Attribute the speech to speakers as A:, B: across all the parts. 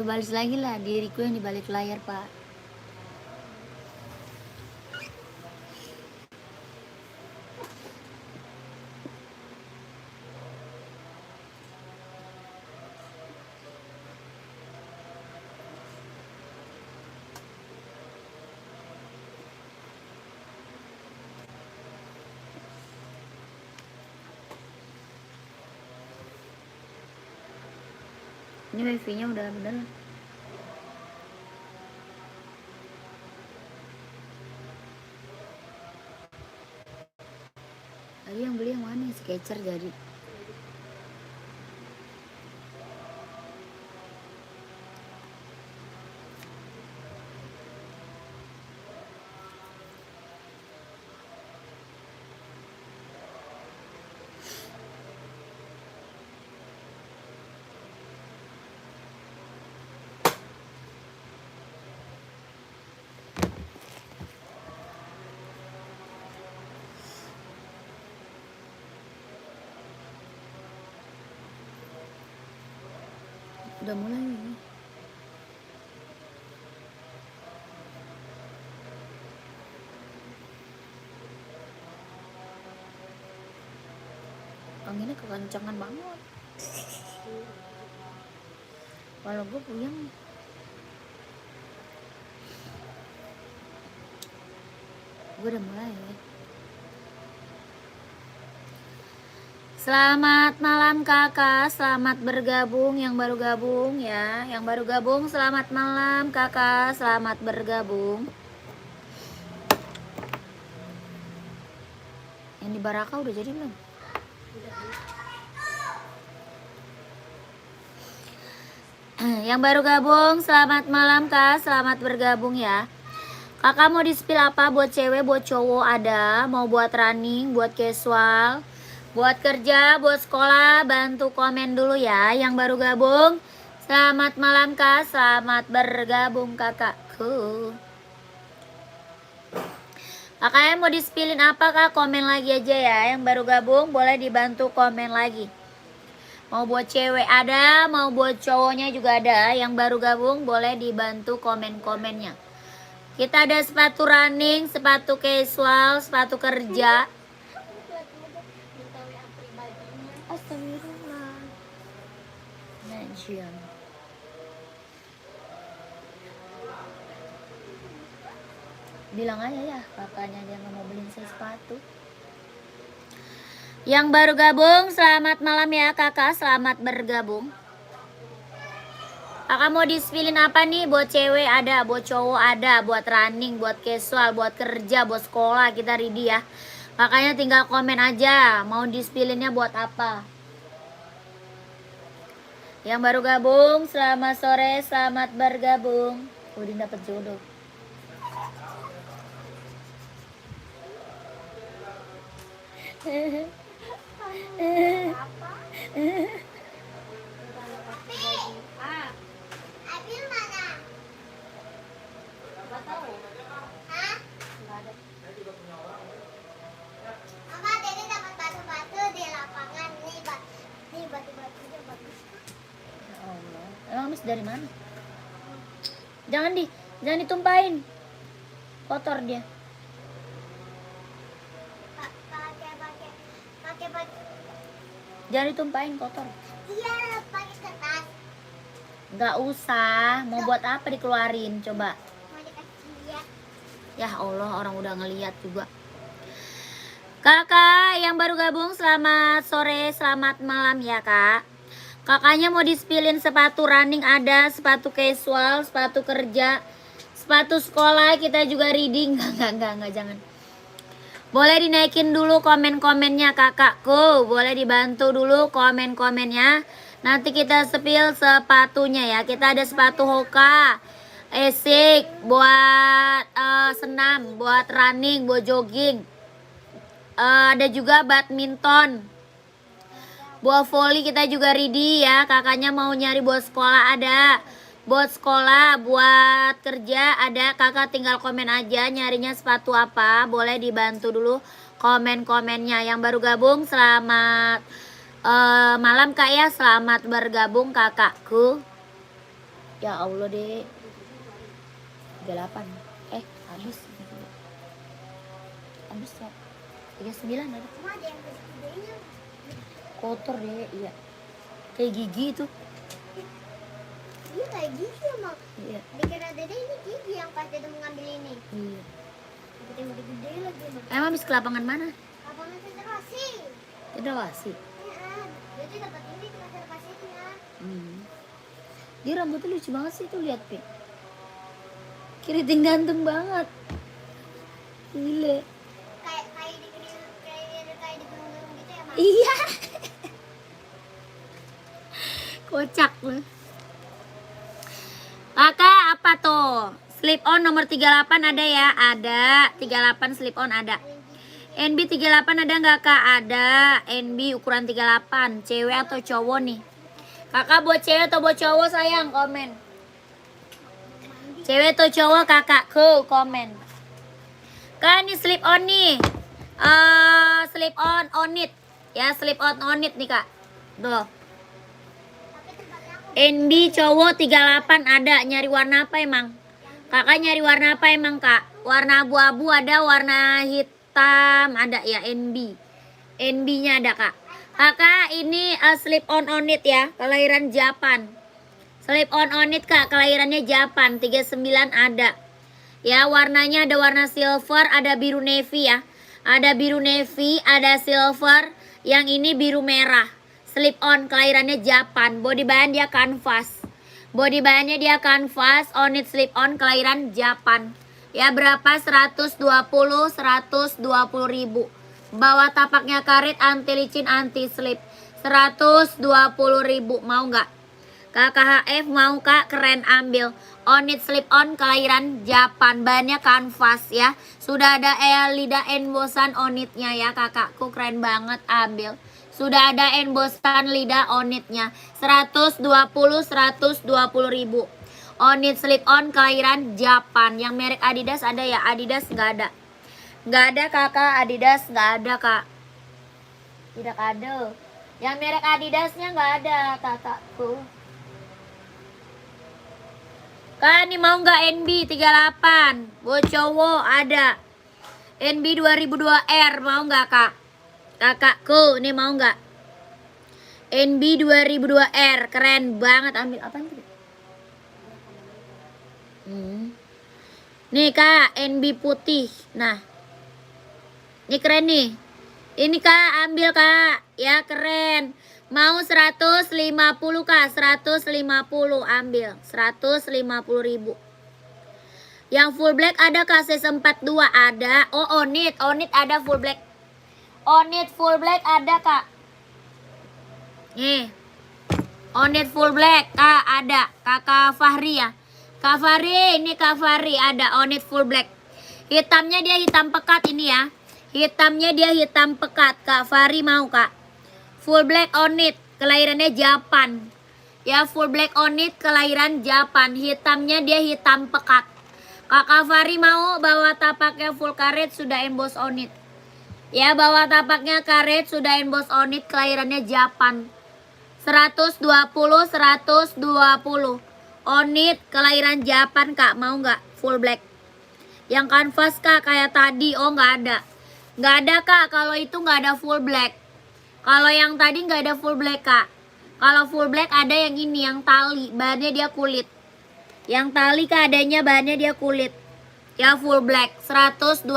A: Balas lagi lah diriku yang di balik layar, Pak. Ini wifi-nya udah bener. Tadi yang beli yang mana? Sketcher jadi. Udah mulai nih. Anginnya kekencangan banget. Kalau gue puyeng. Gue udah mulai ya. Selamat malam kakak, selamat bergabung yang baru gabung ya. Yang baru gabung selamat malam kakak, selamat bergabung. Yang di Baraka udah jadi belum? Yang baru gabung selamat malam kak, selamat bergabung ya. Kakak mau di spill apa buat cewek, buat cowok ada, mau buat running, buat casual, buat kerja, buat sekolah, bantu komen dulu ya. Yang baru gabung selamat malam kak, selamat bergabung kakakku. Kakaknya mau di spillin apa kak, komen lagi aja ya. Yang baru gabung boleh dibantu komen lagi. Mau buat cewek ada, mau buat cowoknya juga ada. Yang baru gabung boleh dibantu komen-komennya. Kita ada sepatu running, sepatu casual, sepatu kerja. Astagfirullah. Najian. Bilang aja ya, kakaknya dia nggak mau beliin saya sepatu. Yang baru gabung, selamat malam ya kakak, selamat bergabung. Kakak mau di-spillin apa nih? Buat cewek ada, buat cowok ada, buat running, buat casual, buat kerja, buat sekolah, kita ready ya. Kakaknya tinggal komen aja, mau di-spillinnya buat apa. Yang baru gabung, selamat sore, selamat bergabung. Udin dapet jodoh. Abil mana? Gak tahu. Hah? Gak ada. Mama, Dede dapat batu-batu di lapangan. Nih batu-batunya bagus. Ya Allah. Emang habis dari mana? Jangan ditumpahin. Kotor dia. Pakai. Jangan ditumpahin, kotor. Iya, pakai kertas. Nggak usah. Mau buat apa dikeluarin? Coba. Mau dikasih lihat. Ya Allah, orang udah ngeliat juga. Kakak yang baru gabung, selamat sore, selamat malam ya kak. Kakaknya mau di-spillin sepatu running ada, sepatu casual, sepatu kerja, sepatu sekolah, kita juga reading. Enggak, jangan. Boleh dinaikin dulu komen-komennya kakakku. Boleh dibantu dulu komen-komennya. Nanti kita spill sepatunya ya. Kita ada sepatu Hoka, Esik, buat senam, buat running, buat jogging. Ada juga badminton. Buat volley kita juga ready ya. Kakaknya mau nyari buat sekolah ada. Buat sekolah, buat kerja ada. Kakak tinggal komen aja nyarinya sepatu apa. Boleh dibantu dulu komen-komennya. Yang baru gabung selamat malam kak ya. Selamat bergabung kakakku. Ya Allah deh. 38. Habis. Habis ya. 39 ada.
B: Cuma ada yang kedua-duanya.
A: Kotor deh, iya. Kayak gigi itu.
B: Iya kayak gigi emang.
A: Iya.
B: Dikira Dede ini gigi yang pas Dede mengambil ini.
A: Iya.
B: Gede-gede lagi emang.
A: Emang habis ke lapangan mana?
B: Lapangan konservasi.
A: Tidak wasi.
B: Iya. Jadi dapat ini konservasinya.
A: Dia rambutnya lucu banget sih tuh, lihat Pi. Keriting ganteng banget. Gile.
B: Kayak di gunung gitu ya, Mak.
A: Iya. Kocak loh. Kakak apa tuh? Slip on nomor 38 ada ya? Ada. 38 slip on ada. NB 38 ada nggak Kak? Ada. NB ukuran 38. Cewek atau cowok nih? Kakak buat cewek atau buat cowok sayang? Komen. Cewek atau cowok kakakku? Komen. Kak ini slip on nih. Slip on it. Ya slip on it nih Kak. Tuh. NB cowok 38 ada. Nyari warna apa emang? Kakak nyari warna apa emang Kak? Warna abu-abu ada, warna hitam ada ya NB. NB-nya ada Kak. Kakak ini slip on it ya, kelahiran Japan. Slip on it Kak, kelahirannya Japan, 39 ada. Ya, warnanya ada warna silver, ada biru navy ya. Ada biru navy, ada silver, yang ini biru merah. Slip on, kelahirannya Japan. Body bahan dia kanvas. Body bahannya dia kanvas, on it slip on, kelahiran Japan. Ya, berapa? 120 ribu. Bawah tapaknya karet, anti licin, anti slip. 120 ribu. Mau nggak? KKHF mau Kak? Keren, ambil. On it slip on, kelahiran Japan. Bahannya kanvas ya. Sudah ada lidah embosan on itnya ya kakakku. Keren banget, ambil. Sudah ada embosan lidah on itnya. 120 ribu. On it slip on, kelahiran Japan. Yang merek Adidas ada ya? Adidas nggak ada. Nggak ada kakak, Adidas nggak ada Kak. Tidak ada. Yang merek Adidasnya nggak ada kakakku. Kak ini mau nggak NB 38? Buat cowok ada. NB 2002R mau nggak Kak? Kakakku ini mau nggak? NB 2002R keren banget, ambil apa nih? Nih Kak, NB putih. Nah. Ini keren nih. Ini Kak, ambil Kak. Ya keren. Mau 150 Kak, 150 ambil. 150 ribu. Yang full black ada Kak, CS42 ada. Oh, on it ada full black. On it full black ada Kak. Nih. On it full black Kak ada. Kakak Fahri ya. Kak Fahri, ini Kak Fahri ada on it full black. Hitamnya dia hitam pekat ini ya. Hitamnya dia hitam pekat. Kak Fahri mau Kak? Full black on it, kelahirannya Japan. Ya, full black on it, kelahiran Japan. Hitamnya dia hitam pekat. Kakak Fahri mau? Bawa tapaknya full karet, sudah emboss on it. Ya, bawa tapaknya karet, sudah emboss on it, kelahirannya Japan. 120 on it, kelahiran Japan Kak. Mau nggak? Full black. Yang kanvas Kak, kayak tadi. Oh, nggak ada. Nggak ada Kak, kalau itu nggak ada full black. Kalau yang tadi nggak ada full black Kak. Kalau full black ada yang ini, yang tali, bahannya dia kulit. Yang tali Kak adanya bahannya dia kulit. Ya full black, 120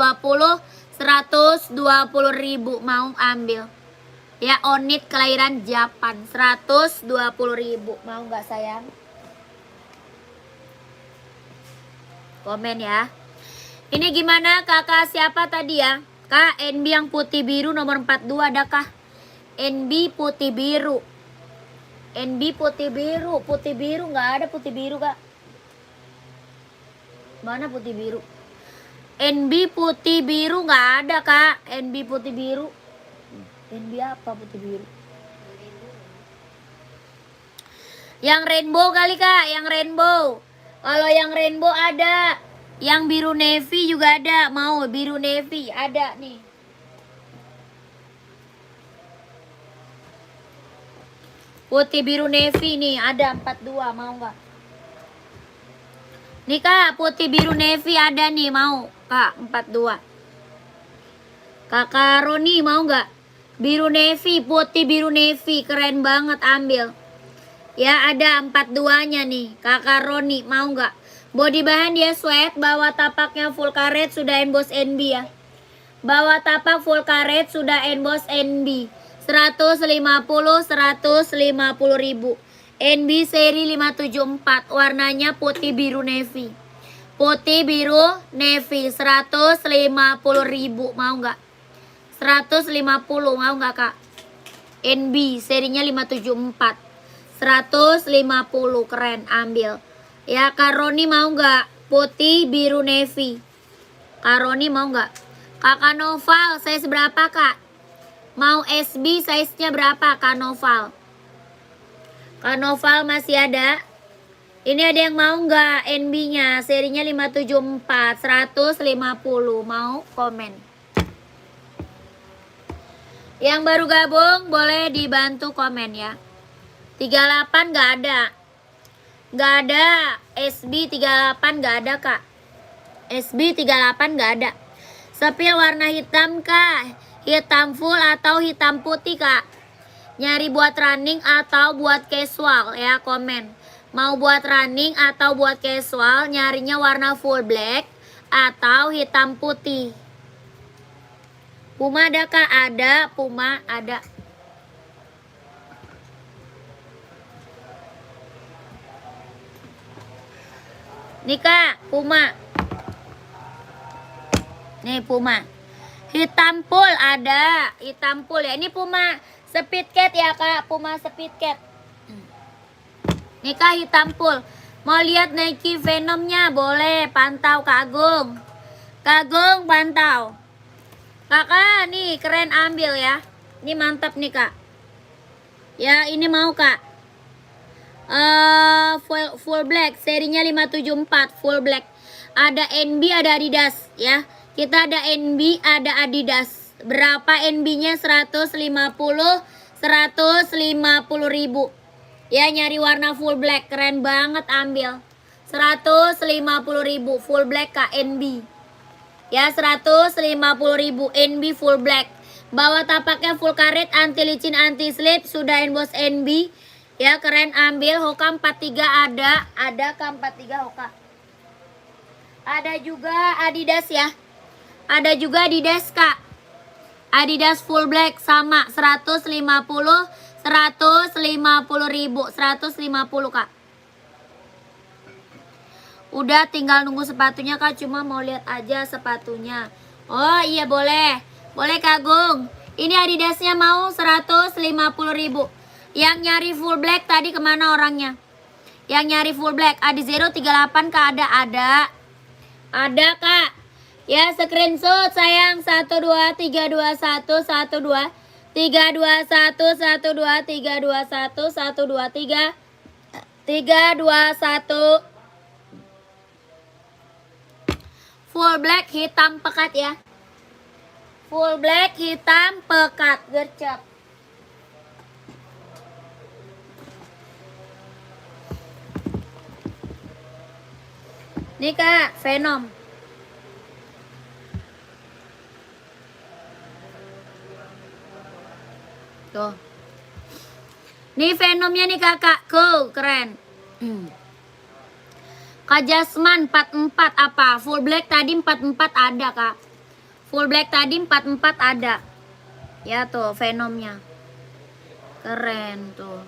A: ribu mau ambil. Ya on it, kelahiran Japan, 120 ribu. Mau nggak sayang? Komen ya. Ini gimana kakak siapa tadi ya? Kak, NB yang putih biru nomor 42 adakah? NB putih biru. NB putih biru nggak ada putih biru Kak. Mana putih biru? NB putih biru nggak ada Kak. NB putih biru. NB apa putih biru? Yang rainbow kali Kak, yang rainbow. Kalau yang rainbow ada. Yang biru navy juga ada. Mau biru navy ada nih. Putih biru navy nih ada 42, mau nggak? Nih kak, putih biru navy ada nih, mau kak 42. Kakak Roni mau nggak? Biru navy, putih biru navy, keren banget, ambil. Ya ada 42-nya nih, kakak Roni mau nggak? Body bahan dia sweat, bawah tapaknya full karet, sudah emboss NB ya. Bawah tapak full karet, sudah emboss NB. 150 ribu. NB seri 574, warnanya putih biru navy. Putih biru navy 150 ribu, mau nggak? 150 mau nggak kak? NB serinya 574, 150, keren, ambil. Ya Kak Roni mau nggak? Putih biru navy. Kak Roni mau nggak? Kakak Noval size berapa kak? Mau SB size nya berapa Kak Noval? Kak Noval masih ada? Ini ada yang mau nggak NB nya serinya 574, 150, mau komen. Yang baru gabung boleh dibantu komen ya. 38 nggak ada. Nggak ada. SB 38 nggak ada kak. SB 38 nggak ada. Sepil warna hitam kak. Hitam full atau hitam putih kak. Nyari buat running atau buat casual ya, komen. Mau buat running atau buat casual, nyarinya warna full black atau hitam putih. Puma ada kak? Ada, Puma ada. Nih kak, Puma. Nih Puma. Hitam full ada, hitam full ya. Ini Puma speed cat ya kak, Puma speed cat. Nih kak, hitam full. Mau lihat Nike Venomnya? Boleh, pantau Kak Agung. Kak Agung pantau. Kakak nih keren, ambil ya. Ini mantap nih kak. Ya ini mau kak. Full black serinya 574 full black. Ada NB ada Adidas ya. Kita ada NB ada Adidas. Berapa NB-nya? 150 ribu. Ya nyari warna full black, keren banget, ambil. 150 ribu full black kak NB. Ya 150 ribu NB full black. Bawah tapaknya full karet, anti licin anti slip, sudah emboss NB. Ya keren, ambil. Hoka 43 ada kak 43 Hoka. Ada juga Adidas ya. Ada juga Adidas kak. Adidas full black sama 150 ribu, 150 kak. Udah tinggal nunggu sepatunya kak, cuma mau lihat aja sepatunya. Oh iya boleh. Boleh Kak Agung. Ini Adidasnya mau 150 ribu. Yang nyari full black tadi kemana orangnya? Yang nyari full black Adi 038 kak, ada. Ada kak. Ya screenshot sayang. 1 2 3 2 1 1 2 3 2 1 1 2 3 2 1 1 2 3 3 2 1. Full black hitam pekat ya. Full black hitam pekat, gercep. Nih kak, Venom. Tuh. Nih Venomnya nih kakak, cool, keren. Kak Jasman 44 apa? Full black tadi 44 ada kak. Full black tadi 44 ada. Ya tuh Venomnya. Keren tuh.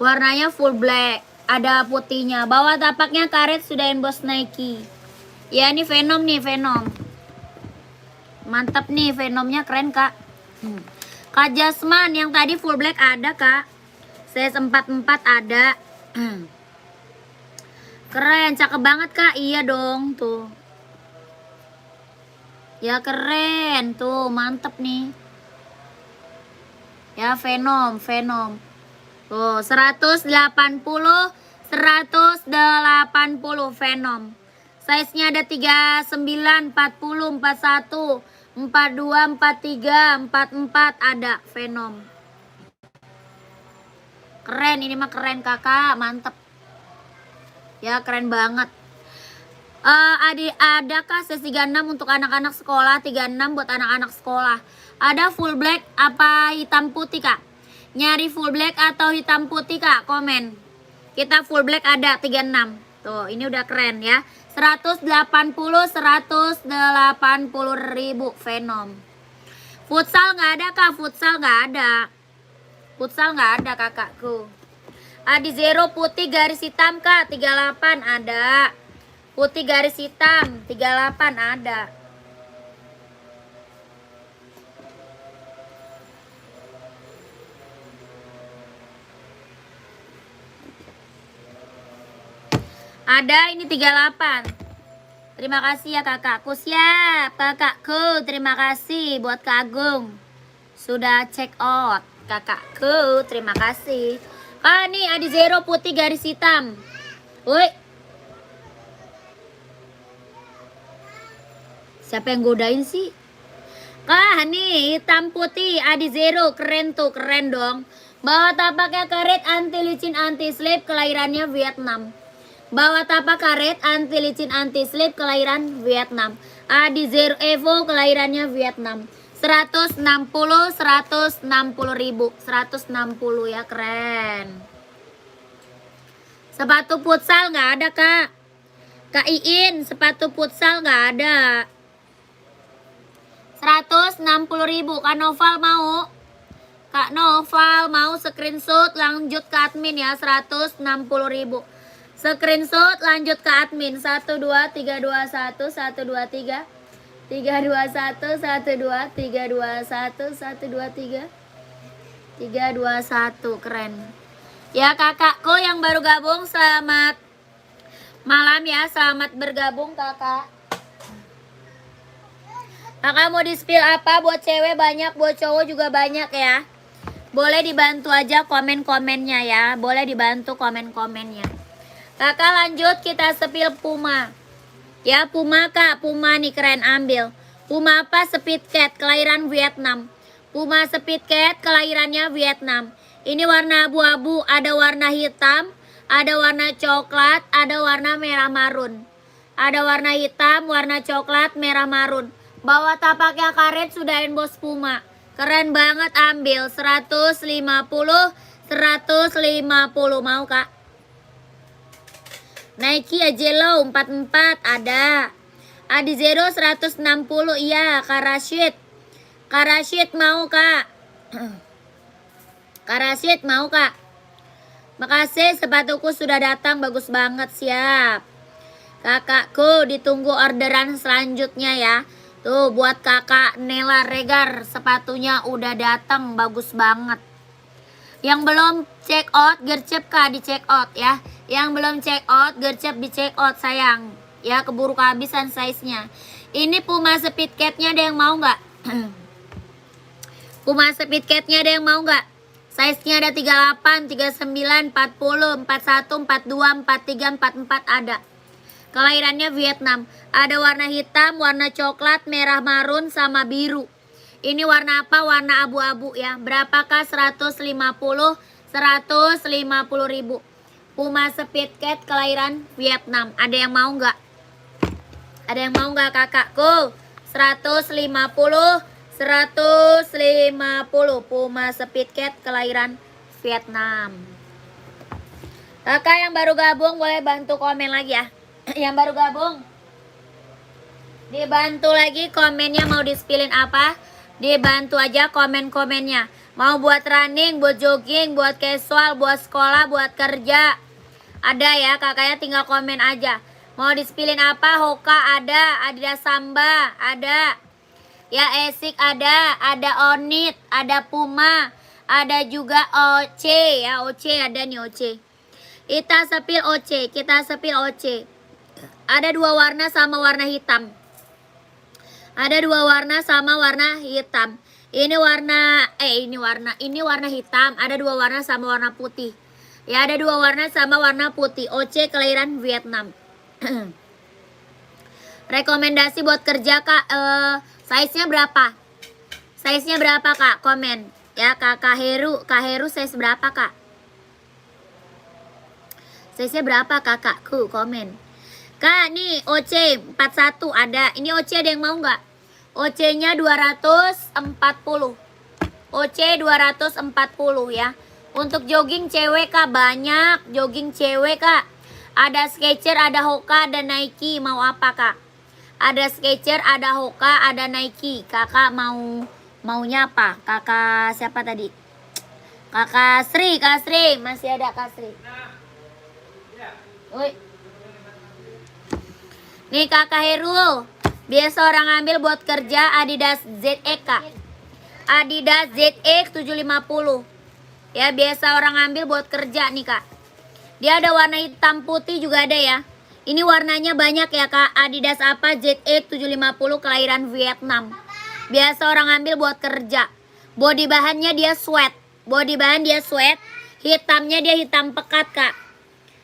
A: Warnanya full black. Ada putihnya. Bawah tapaknya karet, sudah emboss Nike. Ya ini Venom nih, Venom. Mantap nih, Venomnya keren kak. Kak Jasman yang tadi full black ada kak. Size 44 ada. Keren, cakep banget kak. Iya dong tuh. Ya keren tuh, mantep nih. Ya Venom. Tuh 180 Venom. Size-nya ada 39, 40, 41, 42, 43, 44 ada Venom. Keren, ini mah keren kakak, mantep. Ya keren banget. Adakah sesi 36 untuk anak-anak sekolah? 36 buat anak-anak sekolah. Ada full black apa hitam putih kak? Nyari full black atau hitam putih kak? Komen. Kita full black ada 36. Tuh ini udah keren ya. 180 ribu Venom. Futsal nggak ada kak? Futsal nggak ada. Futsal nggak ada kakakku. Adi zero putih garis hitam kak? 38 ada. Putih garis hitam 38 ada. Ada ini 38. Terima kasih ya kakakku. Siap kakakku. Terima kasih buat Kak Agung. Sudah check out kakakku. Terima kasih. Nih Adi zero putih garis hitam. Woi. Siapa yang godain sih? Nih hitam putih Adi zero. Keren tuh, keren dong. Bawa tapaknya karet anti licin anti slip, kelahirannya Vietnam. Bawa tapak karet anti licin anti slip, kelahiran Vietnam. Adi zero Evo, kelahirannya Vietnam. 160 ribu. 160 ya, keren. Sepatu futsal nggak ada kak. Kak Iin, sepatu futsal nggak ada. 160 ribu. Kak Noval mau? Kak Noval mau screenshot lanjut ke admin ya. 160 ribu. Screenshot lanjut ke admin. 1 2 3 2 1 1 2 3 3 2 1 1 2 3 2 1 1 2 3 3 2 1. Keren ya kakakku yang baru gabung. Selamat malam ya. Selamat bergabung kakak. Kakak mau di-spill apa? Buat cewek banyak, buat cowok juga banyak ya. Boleh dibantu aja komen-komennya ya. Boleh dibantu komen-komennya. Kakak lanjut kita spill Puma. Ya Puma kak, Puma nih keren, ambil. Puma apa? Speed Cat, kelahiran Vietnam. Puma Speed Cat, kelahirannya Vietnam. Ini warna abu-abu, ada warna hitam, ada warna coklat, ada warna merah marun. Ada warna hitam, warna coklat, merah marun. Bawa tapaknya karet sudah emboss Puma. Keren banget, ambil. 150 mau kak. Nike Ajelo 44 ada. Adi Zero 160 iya. Kak Rashid. Kak Rashid mau kak. Kak Rashid mau kak. Makasih, sepatuku sudah datang, bagus banget, siap. Kakakku ditunggu orderan selanjutnya ya. Tuh buat kakak Nela Regar, sepatunya udah datang, bagus banget. Yang belum check out gercep kak, di check out ya. Yang belum check out gercep di check out sayang. Ya keburu kehabisan size-nya. Ini Puma Speed Cat-nya ada yang mau nggak? Puma Speed Cat-nya ada yang mau nggak? Size-nya ada 38, 39, 40, 41, 42, 43, 44 ada. Kelahirannya Vietnam. Ada warna hitam, warna coklat, merah marun, sama biru. Ini warna apa? Warna abu-abu ya. Berapakah? 150 ribu. Puma Speed Cat kelahiran Vietnam. Ada yang mau nggak? Ada yang mau nggak kakakku? 150 Puma Speed Cat kelahiran Vietnam. Kakak yang baru gabung boleh bantu komen lagi ya. Yang baru gabung dibantu lagi komennya, mau di-spillin apa? Dibantu aja komen-komennya. Mau buat running, buat jogging, buat casual, buat sekolah, buat kerja. Ada ya, kakaknya tinggal komen aja. Mau di-spillin apa? Hoka ada, Adidas Samba ada. Ya Esik ada Onit, ada Puma, ada juga OC ya, OC ada nih OC. Kita sepil OC, Ada dua warna sama warna hitam. Ada dua warna sama warna hitam. Ini warna hitam. Ada dua warna sama warna putih. Ya ada dua warna sama warna putih. OC kelahiran Vietnam. Rekomendasi buat kerja kak. Size-nya berapa? Size-nya berapa kak? Komen. Ya kak Heru size berapa kak? Size-nya berapa kakakku? Komen. Kak, nih OC 41 ada. Ini OC ada yang mau nggak? OC-nya 240. OC 240 ya. Untuk jogging cewek Kak, banyak jogging cewek Kak. Ada Skechers, ada Hoka, ada Nike. Mau apa Kak? Ada Skechers, ada Hoka, ada Nike. Kakak maunya apa? Kakak siapa tadi? Kakak Sri, Kak Sri. Masih ada Kak Sri. Woi. Nih Kakak Herul. Biasa orang ambil buat kerja Adidas ZX Kak. Adidas ZX 750. Ya, biasa orang ambil buat kerja nih Kak. Dia ada warna hitam putih juga ada ya. Ini warnanya banyak ya Kak. Adidas apa? ZX 750 kelahiran Vietnam. Biasa orang ambil buat kerja. Body bahannya dia sweat. Body bahan dia sweat. Hitamnya dia hitam pekat Kak.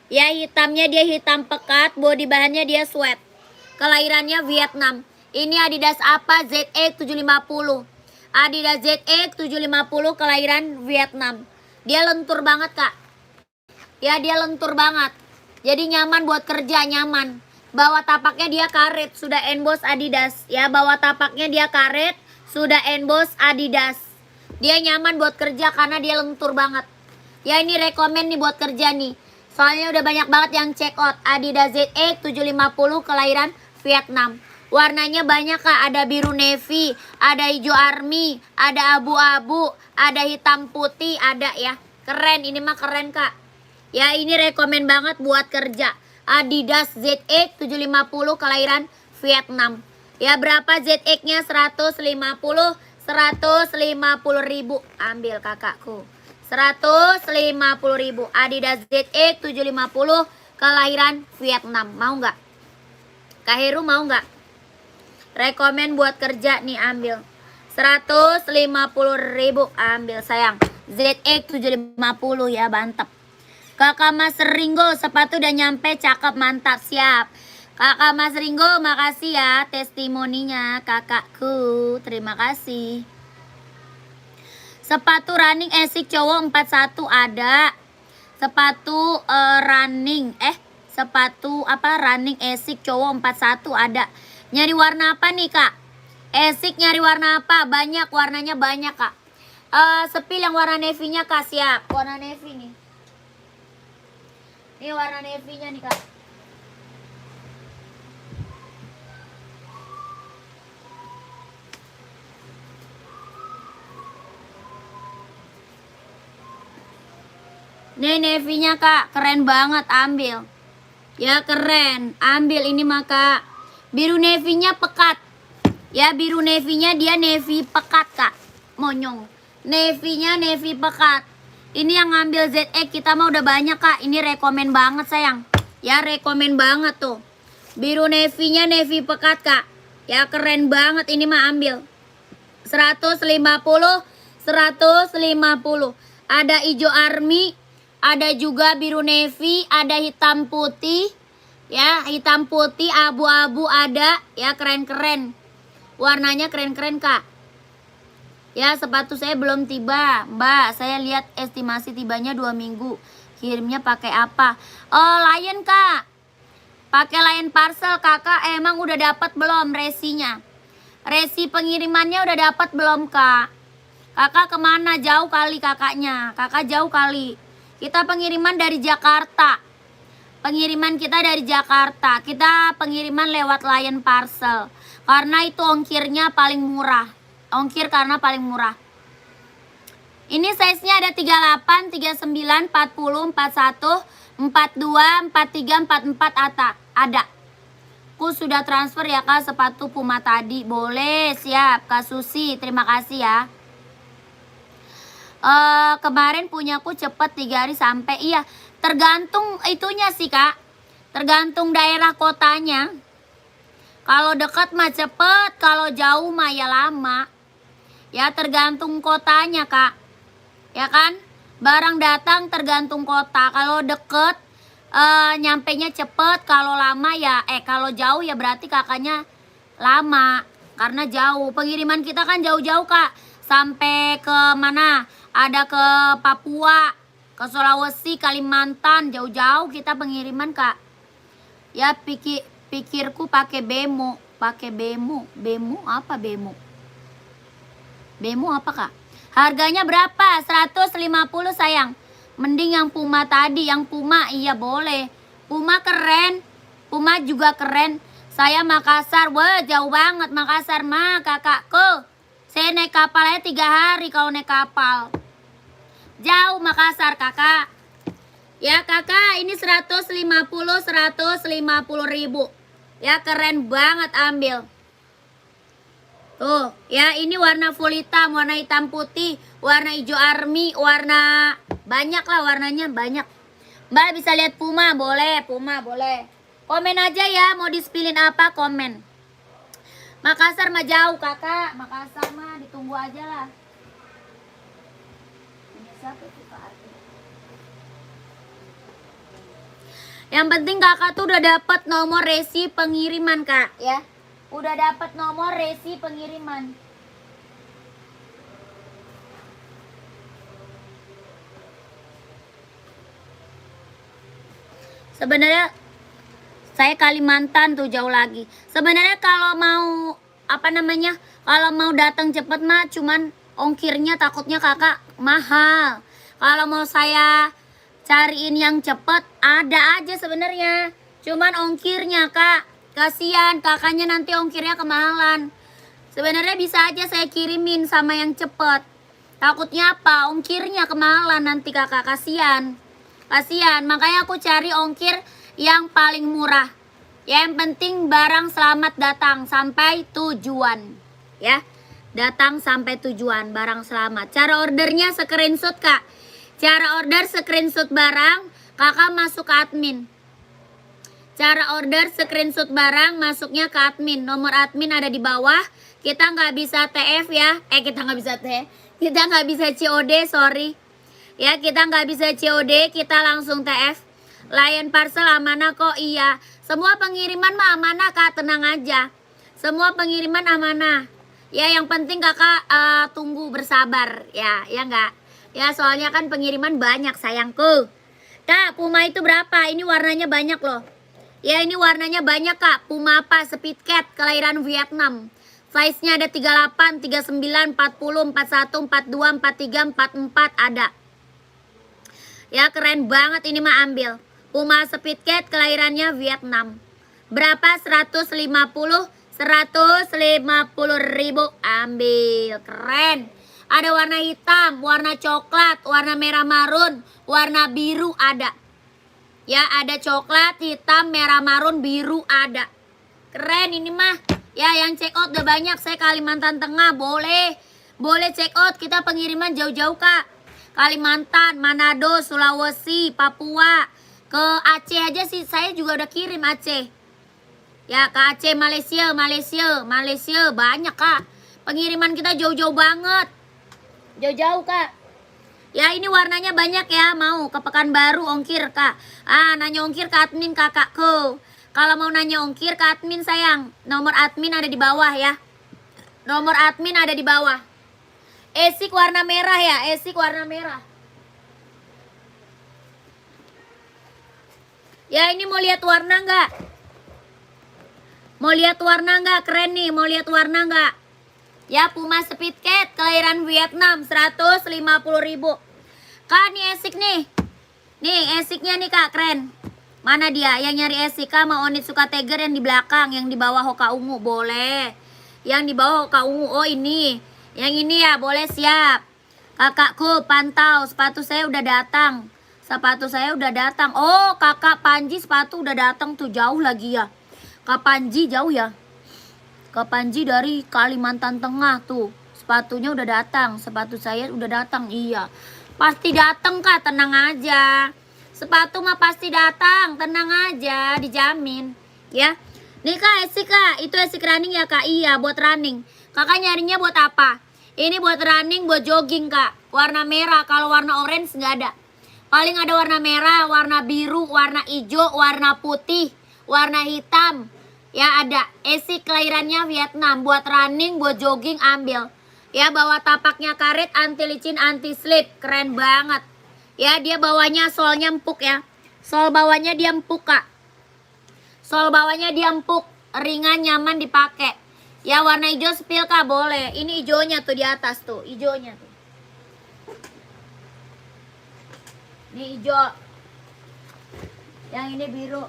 A: Ya, hitamnya dia hitam pekat. Body bahannya dia sweat. Kelahirannya Vietnam. Ini Adidas apa? ZX 750. Adidas ZX 750 kelahiran Vietnam. Dia lentur banget Kak. Ya, dia lentur banget. Jadi nyaman buat kerja, nyaman. Bawah tapaknya dia karet, sudah emboss Adidas. Ya, bawah tapaknya dia karet, sudah emboss Adidas. Dia nyaman buat kerja karena dia lentur banget. Ya, ini rekomen nih buat kerja nih. Soalnya udah banyak banget yang check out. Adidas ZX 750 kelahiran Vietnam. Warnanya banyak Kak, ada biru navy, ada hijau army, ada abu-abu, ada hitam putih, ada ya. Keren, ini mah keren Kak. Ya, ini rekomen banget buat kerja. Adidas ZX 750 kelahiran Vietnam. Ya, berapa ZX-nya? 150 ribu. Ambil kakakku. 150 ribu. Adidas ZX 750 kelahiran Vietnam. Mau nggak? Kak Heru mau nggak? Rekomen buat kerja nih, ambil. 150 ribu. Ambil sayang. ZX 750 ya, mantap. Kakak Mas Ringo, sepatu udah nyampe, cakep, mantap, siap. Kakak Mas Ringo, makasih ya testimoninya kakakku. Terima kasih. Sepatu running Asics cowok 41 ada. Sepatu sepatu apa running Asics cowok 41 ada. Nyari warna apa nih Kak? Asics nyari warna apa? Banyak, warnanya banyak Kak. Sepil yang warna navy-nya Kak, siap. Warna navy nih. Ini warna navy-nya nih Kak. Nih navy-nya Kak, keren banget, ambil. Ya keren, ambil ini mah Kak. Biru navy-nya pekat. Ya, biru navy-nya dia navy pekat Kak. Monyong. Navy-nya navy pekat. Ini yang ngambil ZX kita mah udah banyak Kak. Ini rekomen banget sayang. Ya, rekomen banget tuh. Biru navy-nya navy pekat Kak. Ya, keren banget, ini mah ambil. 150. Ada hijau army, ada juga biru navy, ada hitam putih. Ya, hitam putih, abu-abu ada. Ya, keren-keren. Warnanya keren-keren Kak. Ya, sepatu saya belum tiba Mbak. Saya lihat estimasi tibanya 2 minggu. Kirimnya pakai apa? Oh, Lion Kak. Pakai Lion parcel Kakak. Emang udah dapat belum resinya? Resi pengirimannya udah dapat belum Kak? Kakak kemana? Jauh kali kakaknya. Kakak jauh kali. Kita pengiriman dari Jakarta. Pengiriman kita dari Jakarta. Kita pengiriman lewat Lion parcel. Karena itu ongkirnya paling murah. Ongkir karena paling murah. Ini size-nya ada 38, 39, 40, 41, 42, 43, 44 ada. Aku sudah transfer ya Kak sepatu Puma tadi. Boleh, siap Kak Susi. Terima kasih ya. Kemarin punyaku cepet 3 hari sampai. Iya, tergantung itunya sih Kak. Tergantung daerah kotanya. Kalau dekat mah cepet, kalau jauh mah ya lama. Ya, tergantung kotanya Kak. Ya kan? Barang datang tergantung kota. Kalau deket nyampenya cepet, kalau lama ya kalau jauh ya berarti kakaknya lama karena jauh. Pengiriman kita kan jauh-jauh Kak. Sampai ke mana? Ada ke Papua, ke Sulawesi, Kalimantan, jauh-jauh kita pengiriman kak. Ya pikirku pakai bemo, bemo apa bemo? Bemo apa kak? Harganya berapa? 150 sayang. Mending yang Puma tadi, yang Puma iya boleh. Puma keren, Puma juga keren. Saya Makassar, wah jauh banget Makassar mah kakakku. Saya naik kapal aja 3 hari kalau naik kapal. Jauh Makassar kakak. Ya kakak ini 150 ribu. Ya keren banget ambil. Tuh ya ini warna full hitam, warna hitam putih, warna hijau army, warna banyak lah warnanya banyak. Mbak bisa lihat Puma boleh, Puma boleh. Komen aja ya mau di-spillin apa komen. Makassar mah jauh kakak, Makassar mah ditunggu aja lah. Yang penting kakak tuh udah dapat nomor resi pengiriman kak ya. Udah dapat nomor resi pengiriman. Sebenarnya saya Kalimantan tuh jauh lagi. Sebenarnya kalau mau apa namanya? Kalau mau datang cepet mah cuman ongkirnya takutnya kakak mahal. Kalau mau saya cariin yang cepet ada aja sebenarnya. Cuman ongkirnya kak, kasihan kakaknya nanti ongkirnya kemahalan. Sebenarnya bisa aja saya kirimin sama yang cepet. Takutnya apa? Ongkirnya kemahalan nanti kakak, kasihan. Kasihan, makanya aku cari ongkir yang paling murah. Yang penting barang selamat datang sampai tujuan. Ya. Datang sampai tujuan, barang selamat. Cara ordernya screenshot kak. Cara order screenshot barang, kakak masuk ke admin. Cara order screenshot barang masuknya ke admin. Nomor admin ada di bawah. Kita nggak bisa TF ya. Kita nggak bisa TF. Kita nggak bisa COD, sorry. Ya kita nggak bisa COD, kita langsung TF. Lion Parcel amanah kok, iya. Semua pengiriman mah amanah kak, tenang aja. Semua pengiriman amanah. Ya yang penting kakak tunggu bersabar ya, ya enggak? Ya soalnya kan pengiriman banyak sayangku. Kak, Puma itu berapa? Ini warnanya banyak loh. Ya ini warnanya banyak kak. Puma apa? Speedcat, kelahiran Vietnam. Size-nya ada 38, 39, 40, 41, 42, 43, 44 ada. Ya keren banget ini mah ambil. Puma Speedcat kelahirannya Vietnam. Berapa? 150 ribu ambil. Keren. Ada warna hitam, warna coklat, warna merah marun, warna biru ada. Ya ada coklat, hitam, merah marun, biru ada. Keren ini mah. Ya yang check out udah banyak. Saya Kalimantan Tengah boleh. Boleh check out. Kita pengiriman jauh-jauh kak. Kalimantan, Manado, Sulawesi, Papua. Ke Aceh aja sih saya juga udah kirim Aceh. Ya ke Aceh, Malaysia banyak kak. Pengiriman kita jauh-jauh banget. Jauh-jauh kak. Ya ini warnanya banyak ya. Mau ke Pekanbaru ongkir kak. Nanya ongkir ke admin kakakku. Kalau mau nanya ongkir ke admin sayang. Nomor admin ada di bawah ya. Nomor admin ada di bawah. Esik warna merah ya. Esik warna merah. Ya ini mau lihat warna nggak? Mau lihat warna nggak? Keren nih. Mau lihat warna nggak? Ya Puma Speedcat kelahiran Vietnam 150 ribu. Kak nih esik nih. Nih esiknya nih kak keren. Mana dia? Yang nyari esik kak mau Onit suka Tiger yang di belakang. Yang di bawah Hoka ungu boleh. Yang di bawah Hoka ungu. Oh ini. Yang ini ya boleh siap. Kakakku pantau sepatu saya udah datang. Sepatu saya udah datang. Oh kakak Panji sepatu udah datang tuh jauh lagi ya. Kak Panji jauh ya. Kak Panji dari Kalimantan Tengah tuh. Sepatunya udah datang. Sepatu saya udah datang. Iya. Pasti datang kak, tenang aja. Sepatu mah pasti datang, tenang aja, dijamin. Ya. Nih kak, esik kak. Itu esik running ya kak? Iya, buat running. Kakak nyarinya buat apa? Ini buat running, buat jogging kak. Warna merah, kalau warna orange nggak ada. Paling ada warna merah, warna biru, warna hijau, warna putih, warna hitam. Ya ada. Esik kelahirannya Vietnam. Buat running, buat jogging ambil. Ya bawa tapaknya karet, anti licin, anti slip. Keren banget. Ya, dia bawahnya solnya empuk ya. Sol bawahnya dia empuk, Kak. Sol bawahnya dia empuk, ringan, nyaman dipakai. Ya, warna hijau spill, Kak, boleh. Ini hijaunya tuh di atas tuh, hijaunya tuh. Ini hijau. Yang ini biru.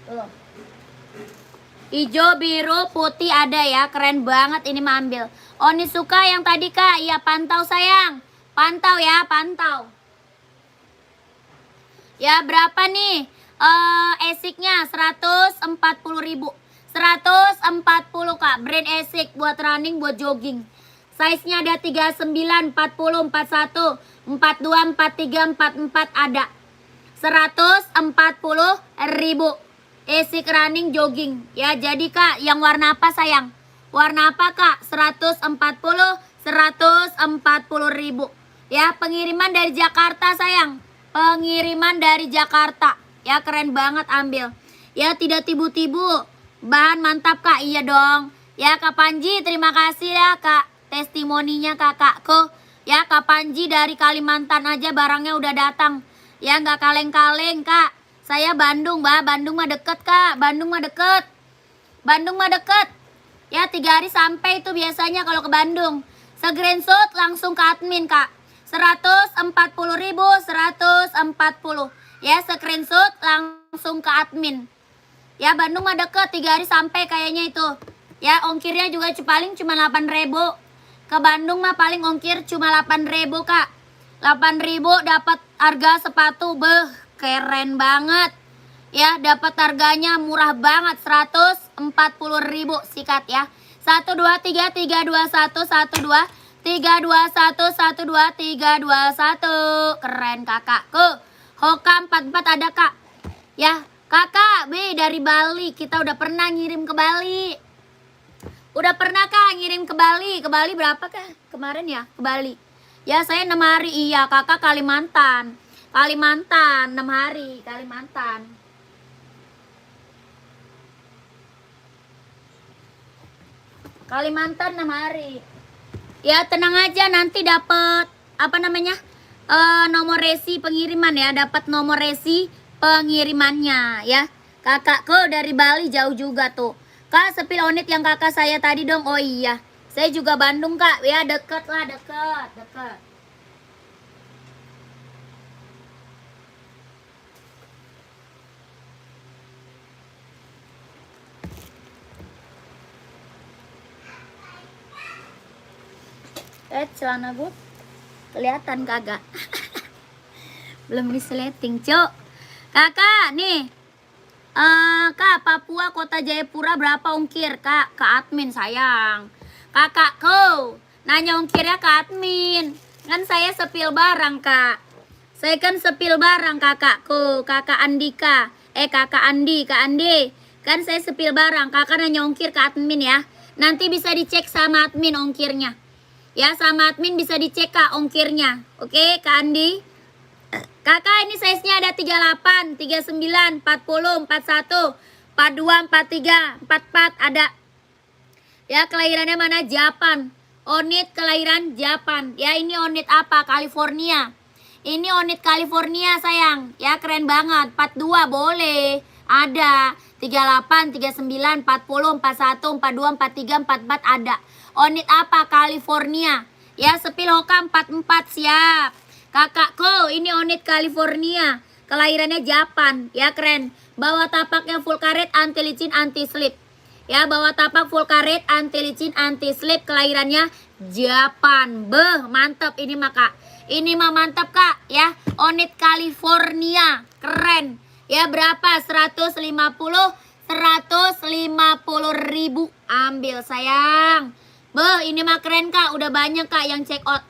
A: Tuh. Hijau, biru, putih ada ya. Keren banget ini mah ambil. Oni suka yang tadi, Kak. Iya, pantau sayang. Pantau ya, pantau. Ya, berapa nih? Esiknya 140.000. 140, Kak. Brand Esik buat running, buat jogging. Size-nya ada 39, 40, 41, 42, 43, 44 ada. 140.000. Esik running jogging. Ya, jadi Kak, yang warna apa sayang? Warna apa Kak? 140.000. Ya, pengiriman dari Jakarta sayang. Pengiriman dari Jakarta. Ya, keren banget ambil. Ya, tidak tibu-tibu. Bahan mantap Kak, iya dong. Ya, Kak Panji, terima kasih ya Kak. Testimoninya kakakku. Ya, Kak Panji dari Kalimantan aja barangnya udah datang. Ya, nggak kaleng-kaleng Kak. Saya Bandung, Mbak. Bandung mah deket, Kak. Bandung mah deket. Bandung mah deket. Ya, 3 hari sampai itu biasanya kalau ke Bandung. Screenshot langsung ke admin, Kak. 140.000, 140. Ya, screenshot langsung ke admin. Ya, Bandung mah deket, 3 hari sampai kayaknya itu. Ya, ongkirnya juga paling cuma 8.000. Ke Bandung mah paling ongkir cuma 8.000, Kak. 8.000 dapat harga sepatu. Beh, keren banget. Ya, dapat harganya murah banget. 140.000 sikat ya. 1 2 3 3 2 1 1 2 3 2 1 1 2 3 2 1. Keren kakakku. Hoka 44 ada, Kak. Ya, Kakak B dari Bali. Kita udah pernah ngirim ke Bali. Udah pernah Kak ngirim ke Bali. Ke Bali berapa Kak? Kemarin ya ke Bali. Ya, saya 6 hari. Iya, Kakak Kalimantan. Kalimantan 6 hari. Kalimantan. Kalimantan 6 hari. Ya, tenang aja nanti dapat apa namanya? Nomor resi pengiriman ya, dapat nomor resi pengirimannya ya. Kakakku dari Bali jauh juga tuh. Kak, sepil onit yang kakak saya tadi dong. Oh iya, saya juga Bandung Kak. Ya, deket lah, deket. Celana gue kelihatan kagak? Belum diseleting, Cuk. Kakak, nih. Kak, Papua Kota Jayapura berapa ongkir, Kak? Ke admin sayang. Kakakku, nanya ongkirnya ke admin. Kan saya sepil barang, Kak. Saya kan sepil barang kakakku, Kakak Andika. Kakak Andi, Kak Andi. Kan saya sepil barang, Kakak nanya ongkir ke admin ya. Nanti bisa dicek sama admin ongkirnya. Ya, sama admin bisa dicek Kak ongkirnya. Oke, Kak Andi. Kakak, ini size-nya ada 38, 39, 40, 41, 42, 43, 44 ada. Ya, kelahirannya mana? Japan. Onit kelahiran Japan. Ya, ini onit apa? California. Ini onit California sayang. Ya, keren banget. 42 boleh. Ada. 38, 39, 40, 41, 42, 43, 44 ada. Onit apa? California. Ya, sepil Hoka 44 siap. Kakakku, ini onit California. Kelahirannya Japan. Ya, keren. Bawa tapaknya full karet, anti licin, anti slip. Ya, bawa tapak full karet, anti licin, anti slip. Kelahirannya Japan. Beh, mantep ini mah Kak. Ini mah mantep Kak. Ya, onit California. Keren. Ya, berapa? 150.000. Ambil sayang. Beh, ini mah keren Kak. Udah banyak Kak yang check out.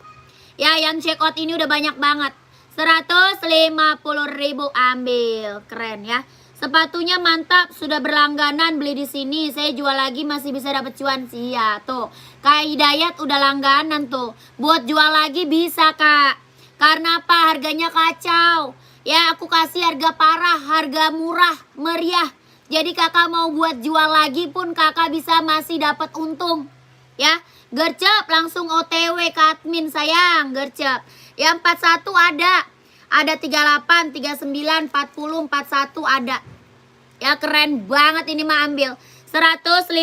A: Ya, yang check out ini udah banyak banget. 150.000 ambil. Keren ya. Sepatunya mantap, sudah berlangganan beli di sini. Saya jual lagi masih bisa dapat cuan sih ya. Tuh, Kak Hidayat udah langganan tuh. Buat jual lagi bisa Kak. Karena apa? Harganya kacau. Ya, aku kasih harga parah, harga murah, meriah. Jadi kakak mau buat jual lagi pun kakak bisa masih dapat untung. Ya, gercep langsung OTW ke admin sayang, gercep. Ya 41 ada. Ada 38, 39, 40, 41 ada. Ya keren banget ini mah ambil. 150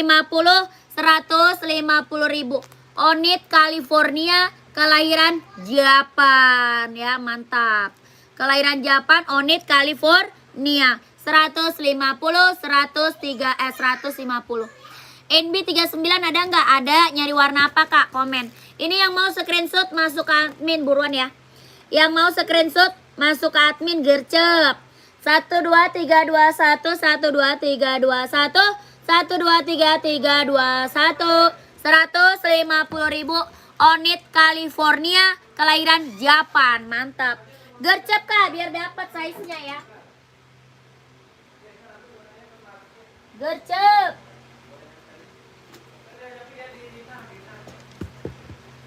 A: ribu. Onit California, kelahiran Japan. Ya mantap. Kelahiran Japan, Onit California. 150. NB39 ada nggak? Ada. Nyari warna apa kak? Komen. Ini yang mau screenshot masuk ke admin buruan ya. Yang mau screenshot masuk ke admin gercep. 12321 12321 12321 150.000 Onit California, kelahiran Japan. Mantap. Gercep kak biar dapat size-nya ya. Gercep.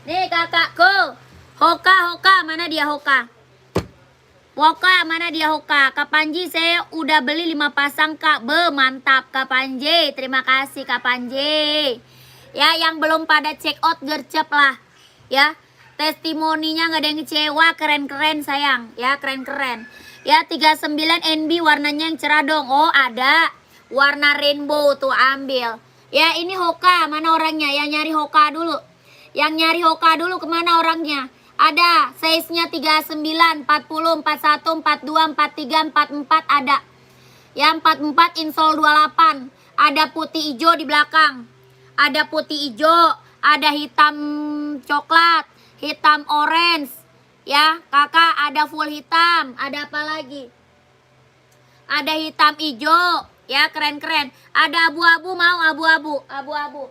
A: Nih kakakku. Hoka, mana dia Hoka? Woka, mana dia Hoka? Kak Panji, saya udah beli 5 pasang kak. Mantap Kak Panji. Terima kasih Kak Panji. Ya, yang belum pada check out gercep lah. Ya, testimoninya nggak ada yang kecewa. Keren-keren sayang. Ya, keren-keren. Ya, 39 NB warnanya yang cerah dong. Oh, ada. Warna rainbow tuh ambil. Ya, ini Hoka. Mana orangnya? Yang nyari Hoka dulu. Yang nyari Hoka dulu kemana orangnya? Ada size-nya 39, 40, 41, 42, 43, 44 ada. Ya 44 insole 28. Ada putih hijau di belakang. Ada putih hijau, ada hitam coklat, hitam orange. Ya, kakak ada full hitam. Ada apa lagi? Ada hitam hijau. Ya, keren-keren. Ada abu-abu, mau abu-abu, abu-abu.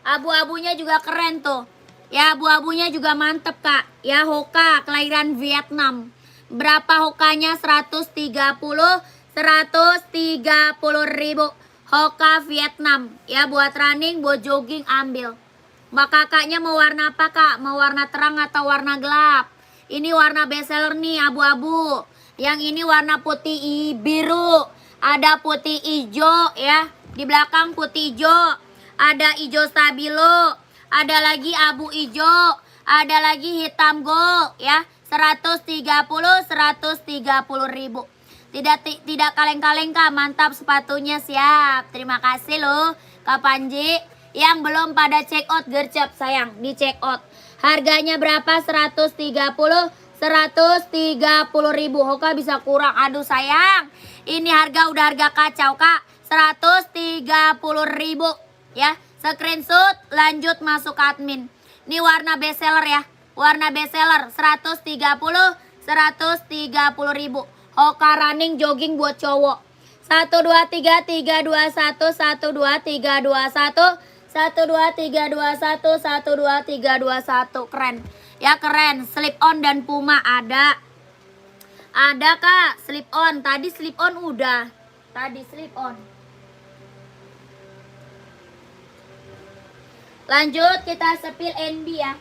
A: Abu-abunya juga keren tuh. Ya, abu-abunya juga mantep kak. Ya, Hoka kelahiran Vietnam. Berapa Hokanya? 130 ribu. Hoka Vietnam. Ya, buat running, buat jogging ambil. Mbak kakaknya mau warna apa kak? Mau warna terang atau warna gelap? Ini warna bestseller nih, abu-abu. Yang ini warna putih biru. Ada putih hijau ya. Di belakang putih hijau. Ada hijau stabilo, ada lagi abu hijau, ada lagi hitam gold ya. 130 ribu. Tidak kaleng-kaleng kak, mantap sepatunya, siap. Terima kasih loh Kak Panji. Yang belum pada check out gercep sayang, di check out. Harganya berapa? 130 ribu. Hoka bisa kurang, aduh sayang. Ini harga udah harga kacau kak. 130 ribu. Ya, screenshot lanjut masuk ke admin. Ini warna bestseller ya. Warna bestseller 130 ribu. Hoka running jogging buat cowok. 123 321 123 21 123 21 123 21. Keren. Ya keren. Slip on dan Puma ada. Ada kak, slip on. Tadi slip on udah. Tadi slip on. Lanjut kita sepil NB ya.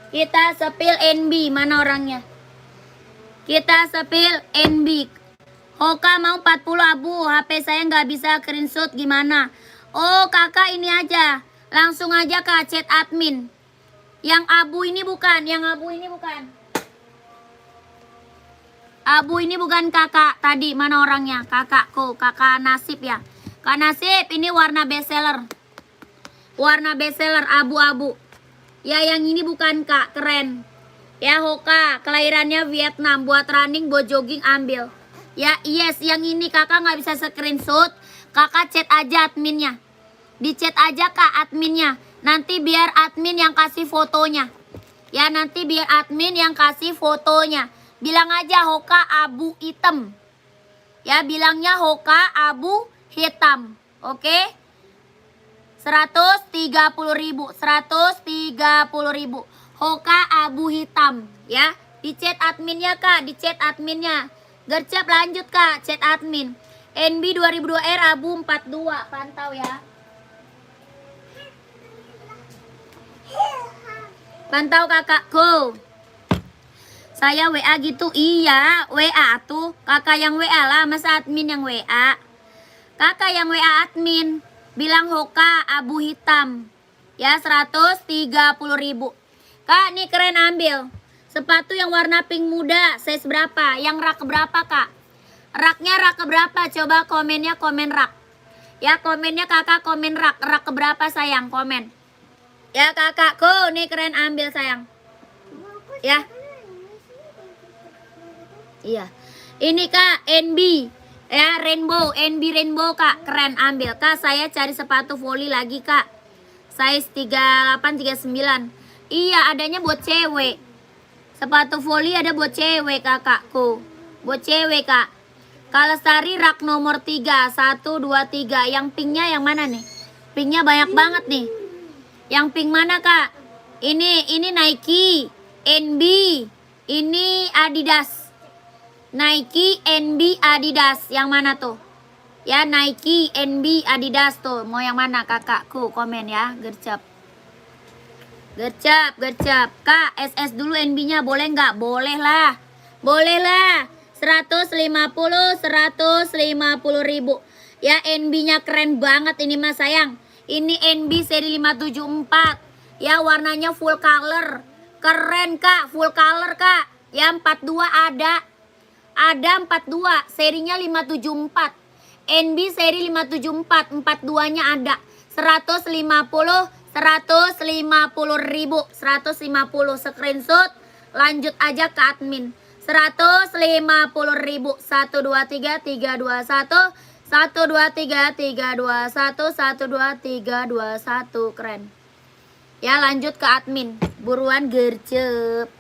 A: Kita sepil NB, mana orangnya? Kita sepil NB. Hoka mau 40 abu, HP saya nggak bisa screenshot gimana? Oh kakak ini aja, langsung aja ke chat admin. Yang abu ini bukan, yang abu ini bukan. Abu ini bukan kakak tadi, mana orangnya? Kakakku, kakak Nasib ya. Kak Nasib, ini warna bestseller. Warna bestseller abu-abu. Ya yang ini bukan kak, keren. Ya Hoka, kelahirannya Vietnam. Buat running, buat jogging ambil. Ya yes, yang ini kakak nggak bisa screenshot. Kakak chat aja adminnya. Di chat aja kak adminnya. Nanti biar admin yang kasih fotonya. Ya nanti biar admin yang kasih fotonya. Bilang aja Hoka abu hitam. Ya bilangnya Hoka abu hitam, oke? 130 ribu. Hoka abu hitam, ya. Di chat adminnya kak, di chat adminnya. Gercep lanjut kak, chat admin. NB 2002R abu 42, pantau ya. Pantau kakakku. Saya WA gitu, iya WA tuh. Kakak yang WA lah, masa admin yang WA. Kakak yang WA admin bilang Hoka abu hitam. Ya 130.000. Kak, nih keren ambil. Sepatu yang warna pink muda, size berapa? Yang rak berapa, Kak? Raknya rak berapa? Coba komennya komen rak. Ya, komennya kakak komen rak. Rak berapa sayang? Komen. Ya kakakku, nih keren ambil sayang. Ya. Iya. Ini Kak, NB. Ya, rainbow, NB rainbow Kak. Keren ambil. Kak, saya cari sepatu volley lagi Kak. Size 38 39. Iya, adanya buat cewek. Sepatu volley ada buat cewek kakakku. Buat cewek Kak. Kalestari rak nomor 3. 1 2 3. Yang pinknya yang mana nih? Pinknya banyak banget nih. Yang pink mana Kak? Ini Nike, NB. Ini Adidas. Nike, NB, Adidas. Yang mana tuh? Ya, Nike, NB, Adidas tuh. Mau yang mana kakakku? Komen ya, gercep. Gercep, gercep. Kak, SS dulu NB-nya boleh nggak? Boleh lah. Boleh lah. 150.000. Ya, NB-nya keren banget ini Mas sayang. Ini NB seri 574. Ya, warnanya full color. Keren Kak, full color Kak. Ya, 42 ada. Ada 42, serinya 574. NB seri 574, 42-nya ada. 150.000. 150 screenshot, lanjut aja ke admin. 150.000. 1 2 3 3 2 1. 1 2 3 3 2 1. 1 2 3 2 1. Keren. Ya, lanjut ke admin. Buruan gercep.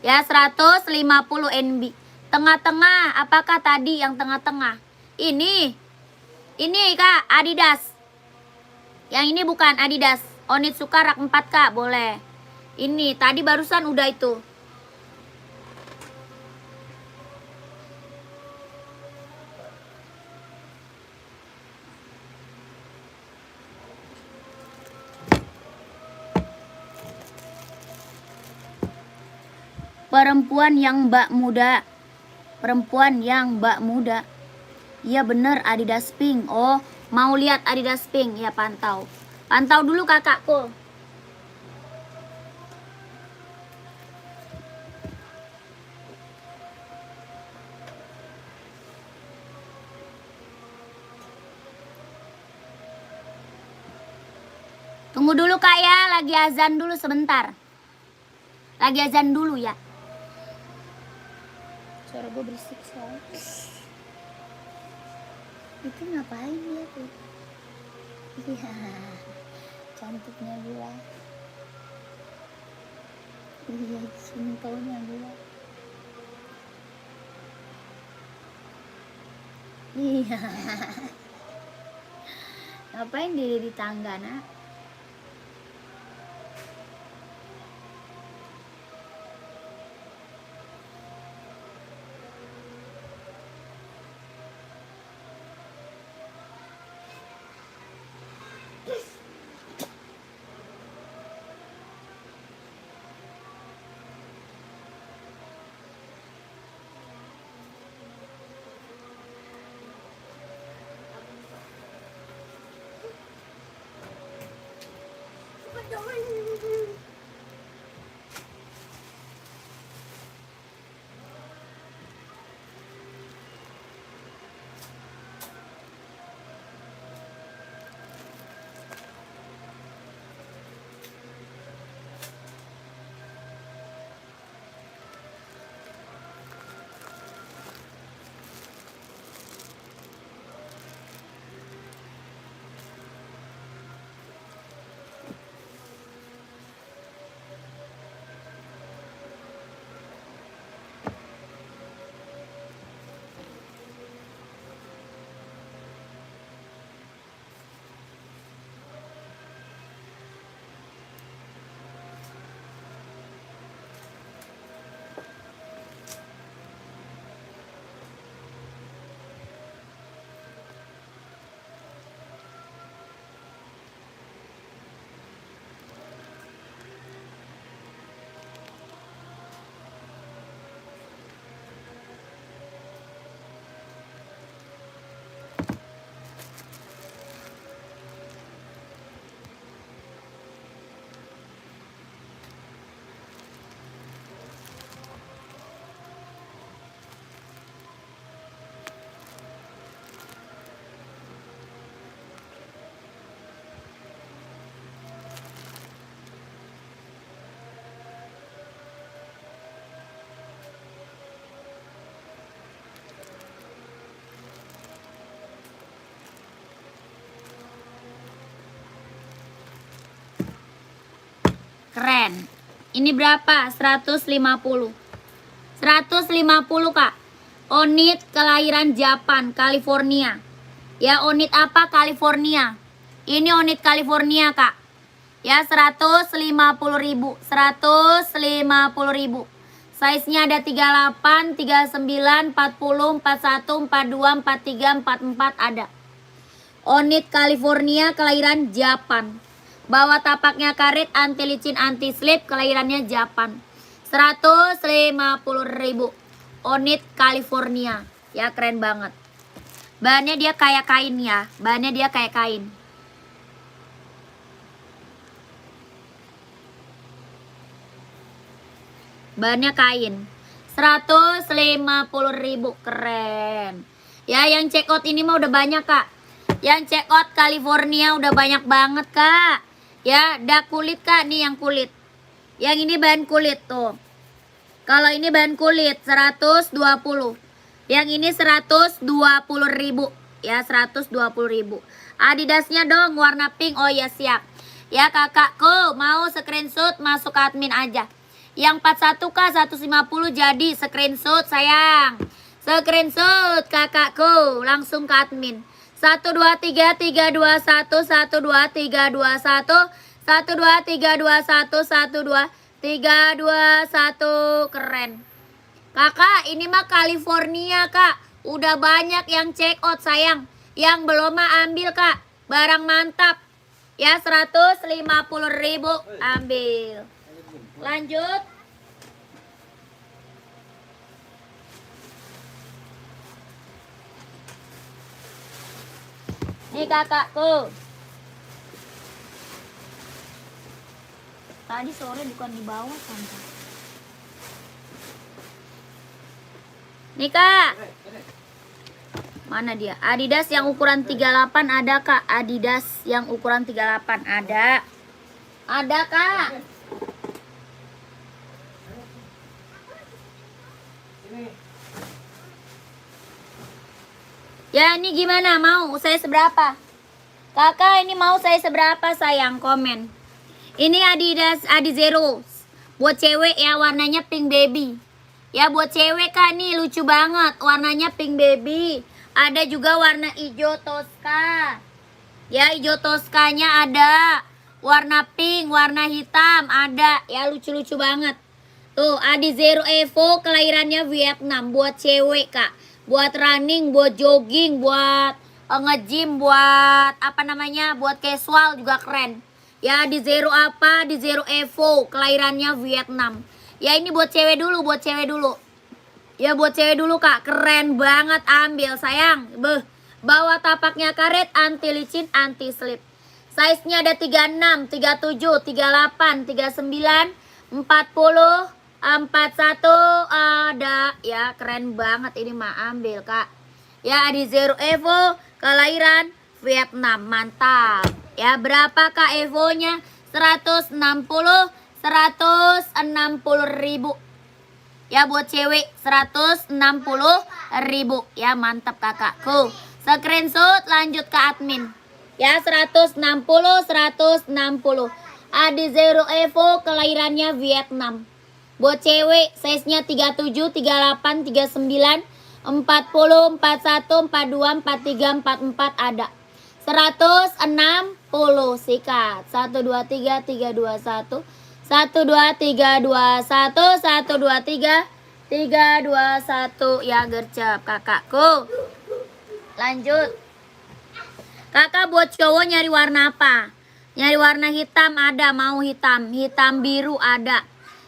A: Ya, 150 NB. Tengah-tengah, apakah tadi yang tengah-tengah? Ini Kak, Adidas. Yang ini bukan Adidas. Onitsuka rak 4 Kak, boleh. Ini, tadi barusan udah itu. Perempuan yang mbak muda. Perempuan yang mbak muda. Iya bener, Adidas pink. Oh, mau lihat Adidas pink? Ya, pantau. Pantau dulu kakakku. Tunggu dulu Kak ya, lagi azan dulu sebentar. Lagi azan dulu ya. Suara gue berisik soalnya. Itu ngapain dia tuh? Iya, cantiknya gua. Iya, simpelnya gua. Iya. Ngapain dia di tangga, nak? Keren. Ini berapa? 150. 150 Kak. Onit kelahiran Japan, California. Ya, onit apa? California. Ini onit California Kak. Ya, 150.000. 150.000. Size-nya ada 38, 39, 40, 41, 42, 43, 44 ada. Onit California kelahiran Japan. Bawa tapaknya karet, anti licin, anti slip, kelahirannya Japan. 150.000. Onit California. Ya, keren banget. Bahannya dia kayak kain ya. Bahannya dia kayak kain. Bahannya kain. 150.000. Keren. Ya, yang check out ini mah udah banyak Kak. Yang check out California udah banyak banget Kak. Ya, dah kulit Kak. Nih yang kulit. Yang ini bahan kulit tuh. Kalau ini bahan kulit 120. Yang ini 120.000. Ya, 120.000. Adidasnya dong warna pink. Oh ya, siap. Ya kakakku, mau screenshot masuk ke admin aja. Yang 41 Kak 150 jadi screenshot sayang. Screenshot kakakku langsung ke admin. 1 2 3 3 2 1 1 2 3 2 1 1 2 3 2 1 1 2 3 2 1. Keren. Kakak, ini mah California Kak. Udah banyak yang check out sayang. Yang belum mah ambil Kak. Barang mantap. Ya, 150.000 ambil. Lanjut. Nih kakakku. Tadi sore bukan di bawah kan? Nih Kak. Mana dia? Adidas yang ukuran 38 ada Kak. Adidas yang ukuran 38 ada. Ada Kak. Ya, ini gimana? Mau saya seberapa? Kakak, ini mau saya seberapa sayang? Komen. Ini Adidas Adizero. Buat cewek ya, warnanya pink baby. Ya, buat cewek Kak, nih lucu banget. Warnanya pink baby. Ada juga warna hijau Tosca. Ya, hijau Toscanya ada. Warna pink, warna hitam ada. Ya, lucu-lucu banget. Tuh, Adizero Evo kelahirannya Vietnam. Buat cewek Kak. Buat running, buat jogging, buat nge-gym, buat apa namanya, buat casual juga keren. Ya, Adizero apa? Adizero Evo kelahirannya Vietnam. Ya, ini buat cewek dulu, buat cewek dulu. Ya, buat cewek dulu Kak. Keren banget, ambil sayang. Beuh. Bawa tapaknya karet, anti licin, anti slip. Size-nya ada 36, 37, 38, 39, 40, 41 ada. Ya, keren banget ini mah, ambil Kak. Ya, Adizero Evo kelahiran Vietnam, mantap. Ya, berapa Kak Evo-nya? 160.000. Ya, buat cewek 160.000. Ya, mantap kakakku. Screenshot lanjut ke admin. Ya, 160. Adizero Evo kelahirannya Vietnam. Buat cewek size-nya 37, 38, 39, 40, 41, 42, 43, 44 ada. 160 sikat. 1 2 3 3 2 1. 1 2 3 2 1. 1 2 3 3 2 1. Ya, gercep kakakku. Lanjut. Kakak buat cowok nyari warna apa? Nyari warna hitam ada, mau hitam. Hitam biru ada.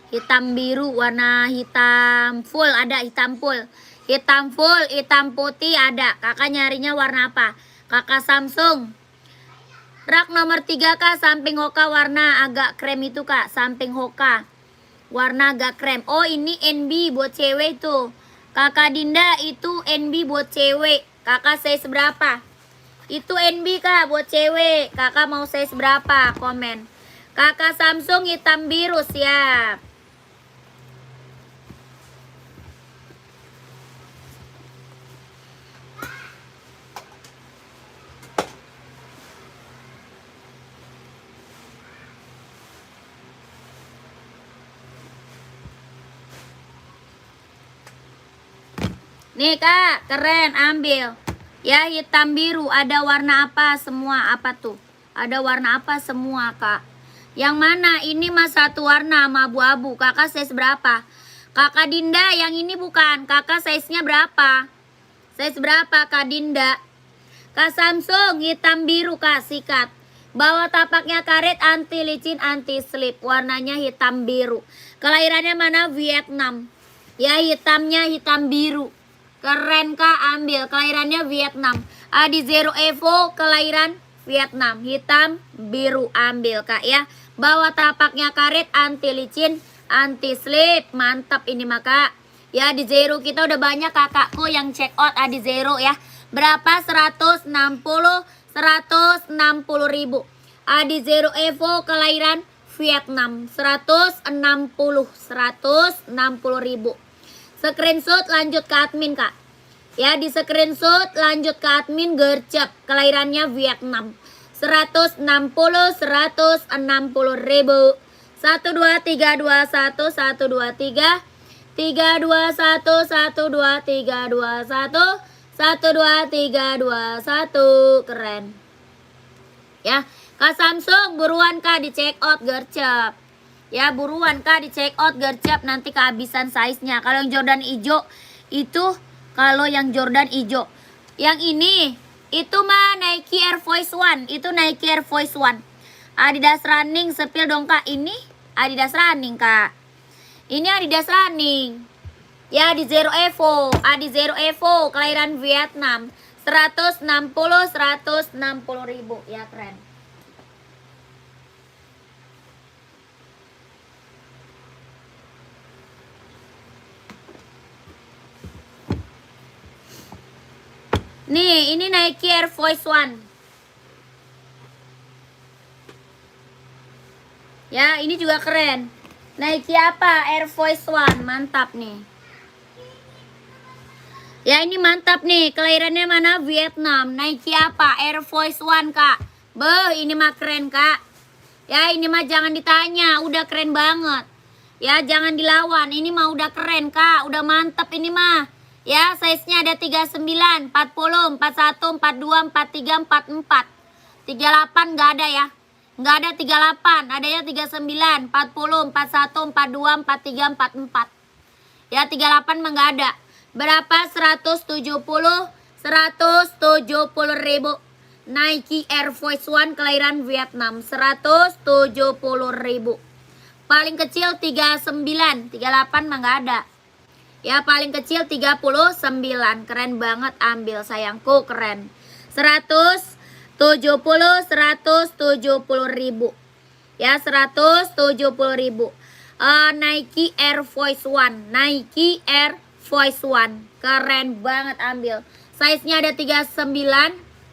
A: Hitam biru, warna hitam full ada, hitam full. Hitam full, hitam putih ada. Kakak nyarinya warna apa? Kakak Samsung. Rak nomor 3 Kak, samping Hoka warna agak krem itu Kak. Samping Hoka. Warna agak krem. Oh, ini NB buat cewek tuh. Kakak Dinda itu NB buat cewek. Kakak size berapa? Itu NB Kak buat cewek. Kakak mau size berapa? Komen. Kakak Samsung hitam biru, siap. Nih kak, keren, ambil. Ya hitam biru, ada warna apa semua, apa tuh? Ada warna apa semua kak? Yang mana? Ini mah satu warna sama abu-abu. Kakak size berapa? Kakak Dinda, yang ini bukan. Kakak size-nya berapa? Size berapa kak Dinda? Kak Samsung, hitam biru kak, sikat. Bawah tapaknya karet, anti licin, anti slip. Warnanya hitam biru. Kelahirannya mana? Vietnam. Ya hitamnya hitam biru. Keren kak, ambil. Kelahirannya Vietnam. Adi Zero Evo, kelahiran Vietnam. Hitam biru, ambil kak ya. Bawah tapaknya karet, anti licin, anti slip. Mantap ini maka. Ya di Zero kita udah banyak kakakku yang check out Adi Zero ya. Berapa? 160 ribu. Adi Zero Evo kelahiran Vietnam. 160 ribu. Screenshot lanjut ke admin kak. Ya di screenshot lanjut ke admin gercep. Kelahirannya Vietnam. 160 ribu. 1 2 3 2 1 1 2 3 3 2 1 1 2 3 2 1 1 2 3 2 1 keren. Ya Kak Samsung buruan kak di check out gercep. Ya buruan kak di check out gercep, nanti kehabisan size nya. Kalau yang Jordan hijau itu, kalau yang Jordan hijau, yang ini itu mah Nike Air Force One. Itu Nike Air Force One. Adidas Running, sepil dong kak. Ini Adidas Running kak. Ini Adidas Running. Ya di Zero Evo. Adi Zero Evo kelahiran Vietnam. 160 ribu. Ya keren. Nih, ini Nike Air Force One. Ya, ini juga keren. Nike apa? Air Force One. Mantap nih. Ya, ini mantap nih. Kelahirannya mana? Vietnam. Nike apa? Air Force One, kak. Beuh, ini mah keren, kak. Ya, ini mah jangan ditanya. Udah keren banget. Ya, jangan dilawan. Ini mah udah keren, kak. Udah mantap ini mah. Ya, size-nya ada 39, 40, 41, 42, 43, 44. 38 nggak ada ya. Nggak ada 38, adanya 39, 40, 41, 42, 43, 44. Ya 38 mah nggak ada. Berapa? 170 ribu. Nike Air Force One kelahiran Vietnam. 170 ribu. Paling kecil 39, 38 mah nggak ada. Ya paling kecil 39. Keren banget, ambil sayangku, keren. 170 ribu. Ya 170 ribu. Nike Air Force One. Nike Air Force One. Keren banget, ambil. Size-nya ada 39,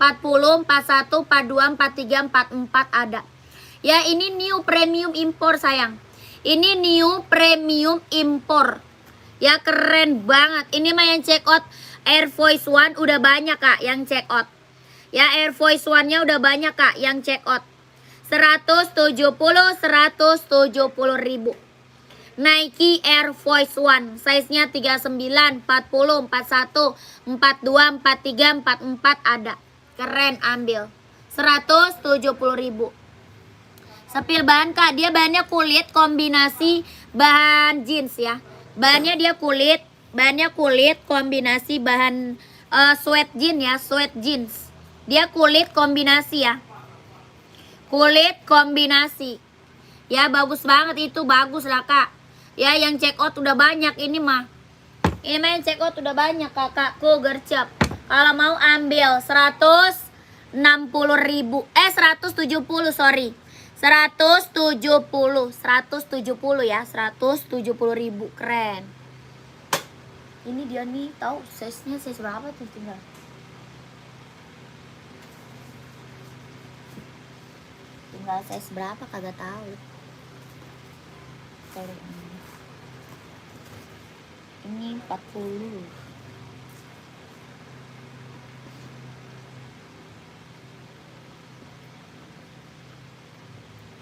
A: 40, 41, 42, 43, 44 ada. Ya ini new premium impor sayang. Ini new premium impor. Ya keren banget. Ini mah yang check out Air Force One udah banyak kak yang check out. Ya Air Force One-nya udah banyak kak yang check out. 170 ribu. Nike Air Force One. Size-nya 39, 40, 41, 42, 43, 44 ada. Keren, ambil. 170 ribu. Sepil bahan kak, dia bahannya kulit kombinasi bahan jeans ya. Bahannya dia kulit, kombinasi bahan sweat jeans ya, sweat jeans. Dia kulit kombinasi ya. Kulit kombinasi. Ya bagus banget itu, bagus lah kak. Ya yang check out udah banyak ini mah. Ini mah yang check out udah banyak kakakku gercep. Kalau mau ambil 160 ribu. 170 sorry. 170 ya, 170 ribu. Keren. Ini dia nih, tahu size-nya size berapa tuh tinggal. Tinggal size berapa kagak tahu. Ini 40.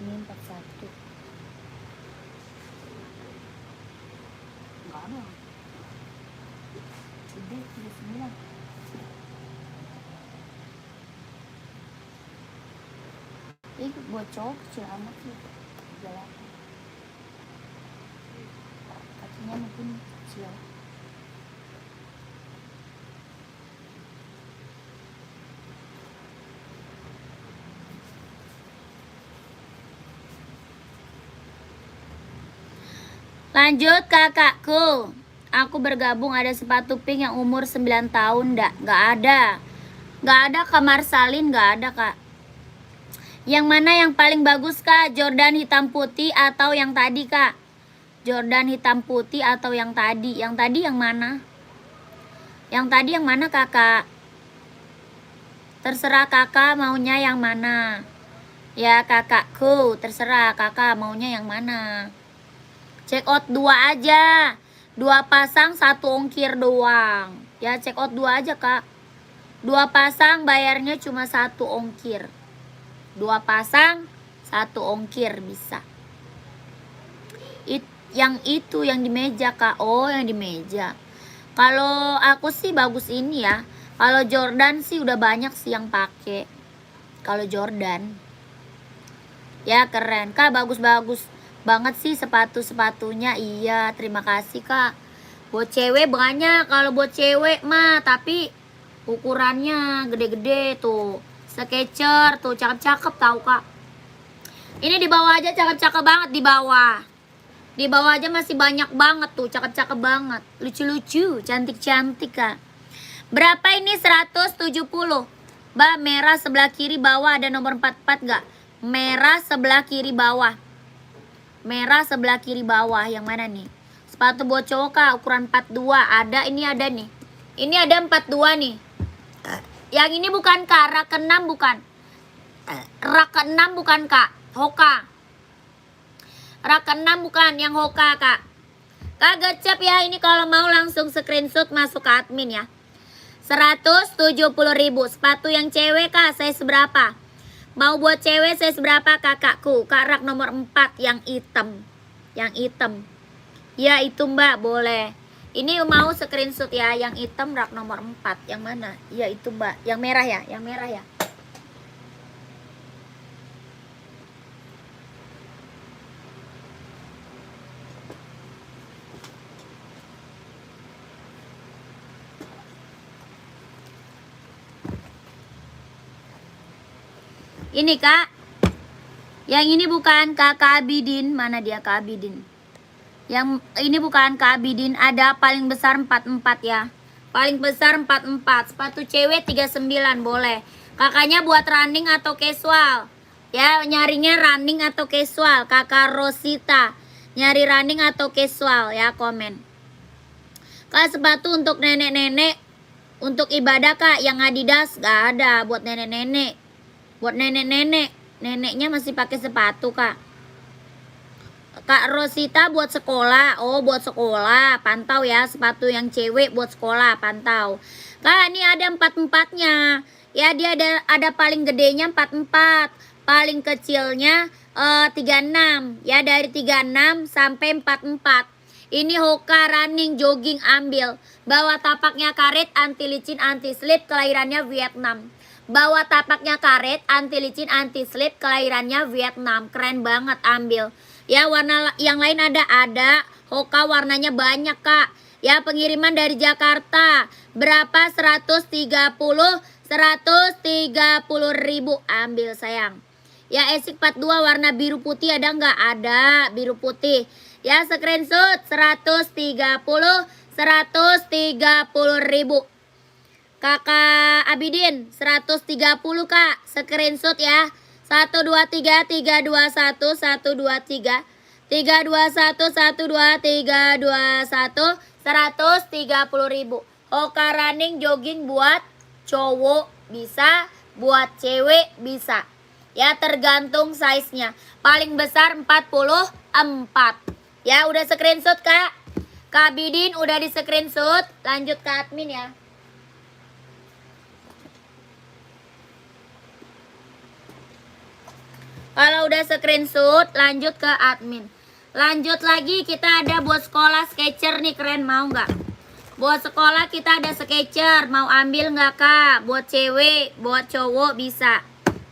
A: Ini 41. Enggak ada. Gede 79. Ih, buat cowok kecil amat sih. 38. Kakinya mungkin kecil. Lanjut kakakku. Aku bergabung ada sepatu pink yang umur 9 tahun ndak? Nggak ada. Nggak ada Kak Marsalin, nggak ada Kak. Yang mana yang paling bagus Kak? Jordan hitam putih atau yang tadi Kak? Jordan hitam putih atau yang tadi? Yang tadi yang mana? Yang tadi yang mana kakak? Terserah kakak maunya yang mana. Ya kakakku, terserah kakak maunya yang mana. Check out 2 aja. 2 pasang 1 ongkir doang. Ya check out 2 aja kak. 2 pasang bayarnya cuma 1 ongkir. 2 pasang 1 ongkir bisa. Yang itu yang di meja kak. Oh yang di meja. Kalau aku sih bagus ini ya. Kalau Jordan sih udah banyak sih yang pakai. Kalau Jordan. Ya keren kak, bagus-bagus banget sih sepatunya. Iya terima kasih kak. Buat cewek banyak. Kalau buat cewek mah tapi ukurannya gede-gede tuh. Skechers tuh cakep-cakep tahu kak. Ini di bawah aja cakep-cakep banget di bawah. Di bawah aja masih banyak banget tuh, cakep-cakep banget. Lucu-lucu, cantik-cantik kak. Berapa ini 170? Mbak merah sebelah kiri bawah ada nomor 44 gak? Merah sebelah kiri bawah. Merah sebelah kiri bawah yang mana nih? Sepatu buat cowok kak ukuran 42 ada, ini ada nih. Ini ada 42 nih. Yang ini bukan kak, rak 6 bukan. Rak 6 bukan kak, Hoka. Rak 6 bukan, yang Hoka kak. Kak gecep ya, ini kalau mau langsung screenshot masuk ke admin ya. 170.000 sepatu yang cewek kak, size berapa? Mau buat cewek size berapa kakakku? Kak rak nomor 4 yang hitam. Yang hitam. Ya itu mbak boleh. Ini mau screenshot ya, yang hitam rak nomor 4. Yang mana? Ya itu mbak, yang merah ya, yang merah ya. Ini kak. Yang ini bukan Kak Abidin. Mana dia Kak Abidin? Yang ini bukan Kak Abidin. Ada paling besar 44 ya. Paling besar 44. Sepatu cewek 39 boleh. Kakaknya buat running atau casual. Ya nyarinya running atau casual. Kakak Rosita. Nyari running atau casual ya, komen. Kak sepatu untuk nenek-nenek. Untuk ibadah kak. Yang Adidas gak ada buat nenek-nenek. Buat nenek-nenek, neneknya masih pakai sepatu kak. Kak Rosita buat sekolah. Oh buat sekolah, pantau ya. Sepatu yang cewek buat sekolah, pantau. Kak ini ada 44-nya. Ya dia ada paling gedenya 44. Paling kecilnya 36. Ya dari 36 sampai 44. Ini Hoka running jogging ambil. Bawa tapaknya karet, anti licin, anti slip, kelahirannya Vietnam. Bawa tapaknya karet, anti licin, anti slip, kelahirannya Vietnam. Keren banget, ambil. Ya warna yang lain ada Hoka warnanya banyak kak. Ya pengiriman dari Jakarta. Berapa? 130.000. Ambil sayang. Ya Esik 42 warna biru putih ada nggak? Ada biru putih. Ya screenshot 130.000. Kakak Abidin 130 kak, screenshot ya. 123 321 123 321 123 321 130.000. Hoka running jogging buat cowok bisa, buat cewek bisa. Ya tergantung size-nya. Paling besar 44. Ya udah screenshot kak. Kak Abidin udah di screenshot. Lanjut ke admin ya. Kalau udah screenshot, lanjut ke admin. Lanjut lagi, kita ada buat sekolah Skechers nih, keren mau nggak? Buat sekolah kita ada Skechers. Mau ambil nggak kak? Buat cewek, buat cowok bisa.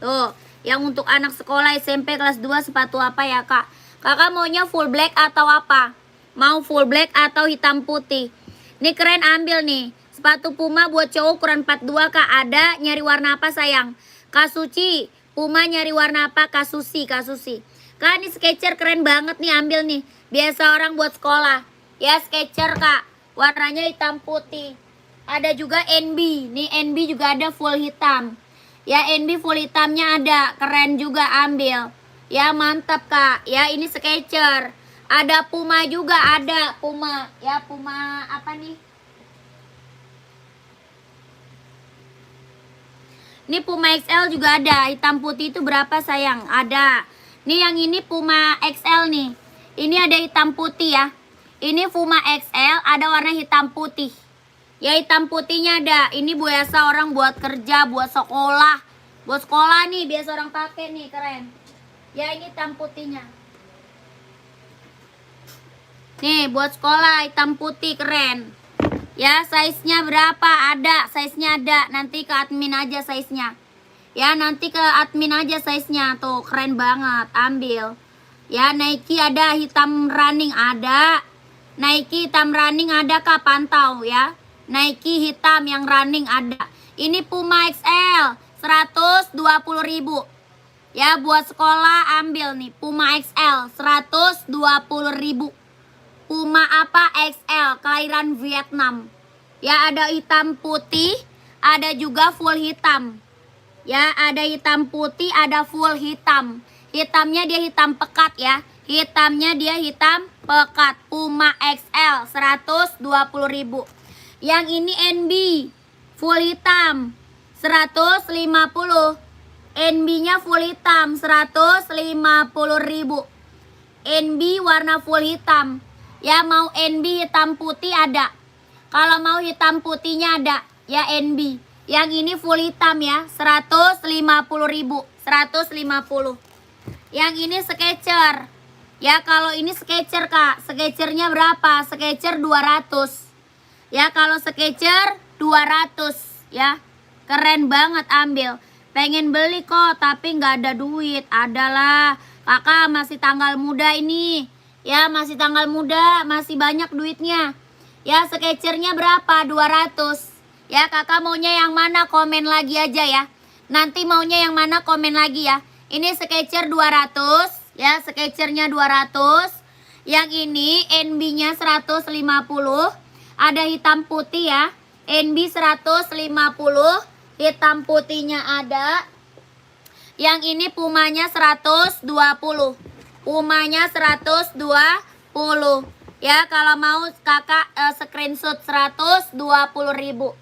A: Tuh, yang untuk anak sekolah SMP kelas 2 sepatu apa ya kak? Kakak maunya full black atau apa? Mau full black atau hitam putih? Ini keren, ambil nih. Sepatu Puma buat cowok ukuran 42 kak. Ada, nyari warna apa sayang? Kak Suci, Puma nyari warna apa? Kak Susi. Kak, ini Skechers keren banget nih, ambil nih. Biasa orang buat sekolah. Ya Skechers kak. Warnanya hitam putih. Ada juga NB. Nih NB juga ada full hitam. Ya NB full hitamnya ada. Keren juga, ambil. Ya mantap kak. Ya ini Skechers. Ada Puma juga, ada Puma. Ya Puma apa nih? Ini Puma XL juga ada. Hitam putih itu berapa sayang? Ada. Nih yang ini Puma XL nih. Ini ada hitam putih ya. Ini Puma XL ada warna hitam putih. Ya hitam putihnya ada. Ini biasa orang buat kerja, buat sekolah. Buat sekolah nih biasa orang pakai nih, keren. Ya ini hitam putihnya. Nih buat sekolah hitam putih keren. Ya size-nya berapa? Ada, size-nya ada. Nanti ke admin aja size-nya. Ya nanti ke admin aja size-nya. Tuh keren banget, ambil. Ya Nike ada hitam running ada. Nike hitam running ada kak, pantau ya. Nike hitam yang running ada. Ini Puma XL 120.000. Ya buat sekolah ambil nih Puma XL 120.000. Puma apa XL kelahiran Vietnam. Ya ada hitam putih, ada juga full hitam. Ya ada hitam putih, ada full hitam. Hitamnya dia hitam pekat ya. Hitamnya dia hitam pekat. Puma XL 120.000. Yang ini NB full hitam 150. NB-nya full hitam 150.000. NB warna full hitam. Ya mau NB hitam putih ada. Kalau mau hitam putihnya ada. Ya NB. Yang ini full hitam ya 150.000. 150. Yang ini Skechers. Ya kalau ini Skechers kak. Skechersnya berapa? Skechers 200. Ya kalau Skechers 200. Ya keren banget, ambil. Pengen beli kok tapi nggak ada duit. Adalah kakak masih tanggal muda ini. Ya masih tanggal muda, masih banyak duitnya. Ya Skechersnya berapa? 200. Ya kakak maunya yang mana, komen lagi aja ya. Nanti maunya yang mana komen lagi ya. Ini Skechers 200. Ya Skechersnya 200. Yang ini NB-nya 150. Ada hitam putih ya. NB 150. Hitam putihnya ada. Yang ini Pumanya 120. Pumanya 120. Ya kalau mau kakak screenshot 120.000.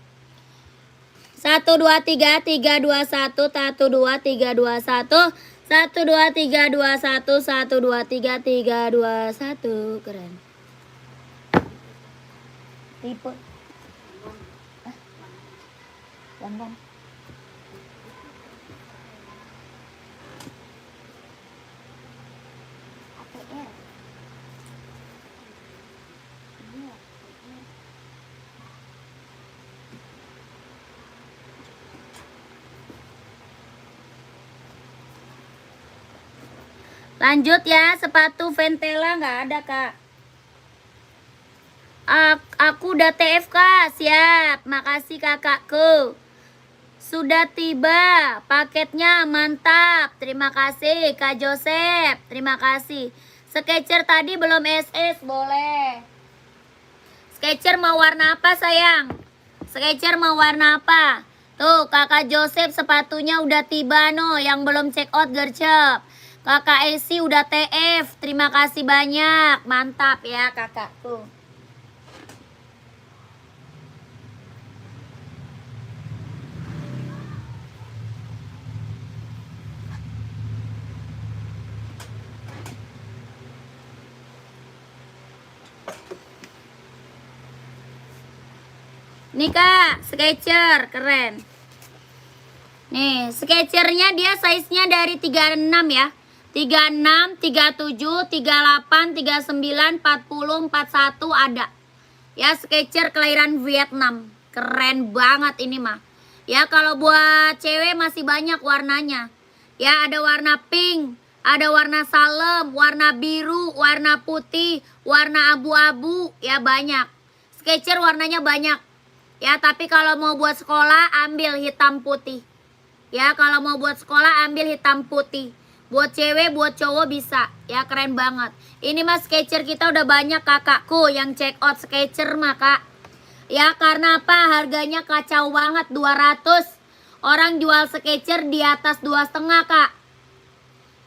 A: 1 2 3 3 2 1 1 2 3 2 1 1 2 3 2 1 1 2 3 2 1 keren. Tipe Bang. APR. Lanjut ya, sepatu Ventela nggak ada kak. Aku udah TFK, siap. Makasih kakakku. Sudah tiba, paketnya mantap. Terima kasih Kak Joseph, terima kasih. Skechers tadi belum SS, boleh. Skechers mau warna apa sayang? Skechers mau warna apa? Tuh kakak Joseph sepatunya udah tiba no. Yang belum check out gercep. Kakak Esi udah TF, terima kasih banyak. Mantap ya kakakku. Nih kak, Skechers keren. Nih, Skechersnya dia size-nya dari 36 ya. 36, 37, 38, 39, 40, 41 ada. Ya, Skechers kelahiran Vietnam. Keren banget ini mah. Ya, kalau buat cewek masih banyak warnanya. Ya, ada warna pink, ada warna salem, warna biru, warna putih, warna abu-abu, ya banyak. Skechers warnanya banyak. Ya, tapi kalau mau buat sekolah ambil hitam putih. Ya, kalau mau buat sekolah ambil hitam putih. Buat cewek, buat cowok bisa. Ya, keren banget. Ini mah Skechers kita udah banyak kakakku yang check out Skechers mah, Kak. Ya, karena apa? Harganya kacau banget, 200. Orang jual Skechers di atas 2,5, Kak.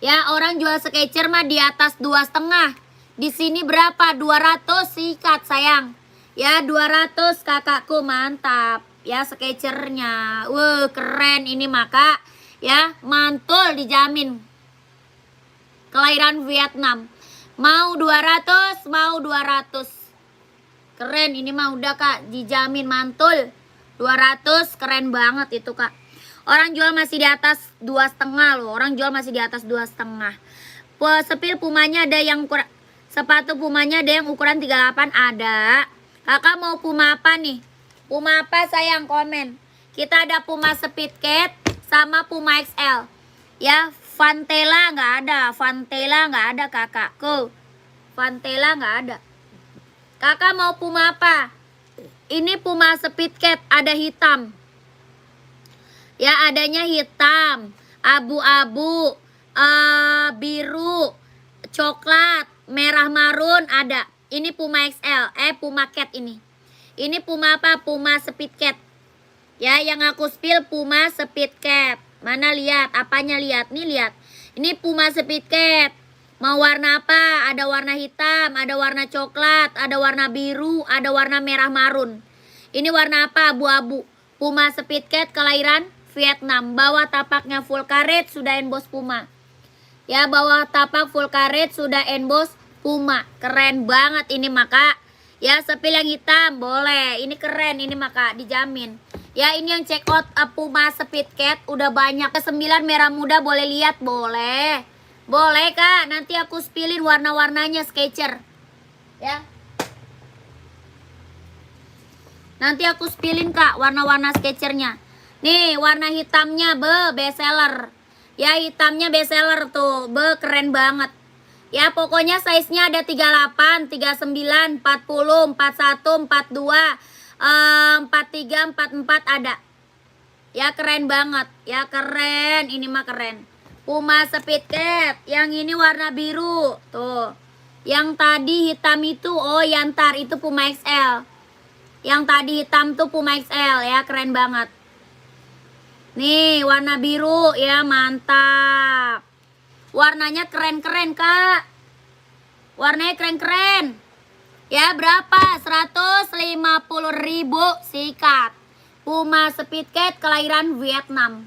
A: Ya, orang jual Skechers mah di atas 2,5. Di sini berapa? 200 sikat, sayang. Ya, 200 kakakku, mantap. Ya, Skechersnya. Keren ini mah, Kak. Ya, mantul dijamin. Kelahiran Vietnam. Mau 200, mau 200. Keren ini mah udah, Kak, dijamin mantul. 200 keren banget itu, Kak. Orang jual masih di atas 2,5 loh. Orang jual masih di atas 2,5. Sepil Pumanya ada yang ukuran, sepatu Pumanya ada yang ukuran 38 ada. Kakak mau Puma apa nih? Puma apa sayang, komen. Kita ada Puma Speedcat sama Puma XL. Ya, Vantela nggak ada. Vantela nggak ada kakakku. Vantela nggak ada. Kakak mau Puma apa? Ini Puma Speedcat ada hitam. Ya, adanya hitam, abu-abu, biru, coklat, merah marun ada. Ini Puma XL, Puma Cat ini. Ini Puma apa? Puma Speedcat. Ya, yang aku spill Puma Speedcat. Mana lihat? Apanya lihat? Nih lihat. Ini Puma Speedcat. Mau warna apa? Ada warna hitam, ada warna coklat, ada warna biru, ada warna merah marun. Ini warna apa? Abu-abu. Puma Speedcat kelahiran Vietnam. Bawah tapaknya full karet sudah emboss Puma. Ya, bawah tapak full karet sudah emboss Puma. Keren banget ini maka. Ya, sepil yang hitam boleh. Ini keren ini maka dijamin. Ya, ini yang check out Puma Speedcat udah banyak. Ke-9 merah muda boleh lihat, boleh. Boleh, Kak. Nanti aku spillin warna-warnanya Skechers. Ya. Nanti aku spillin, Kak, warna-warna Skechersnya. Nih, warna hitamnya best seller. Ya, hitamnya best seller tuh. Keren banget. Ya, pokoknya size-nya ada 38, 39, 40, 41, 42, 43, 44 ada. Ya, keren banget. Ya, keren. Ini mah keren. Puma Speedcat. Yang ini warna biru. Tuh. Yang tadi hitam itu, Yantar. Itu Puma XL. Yang tadi hitam tuh Puma XL. Ya, keren banget. Nih, warna biru. Ya, mantap. Warnanya keren-keren, Kak. Warnanya keren-keren. Ya, berapa? 150.000 sikat. Puma Speedcat kelahiran Vietnam.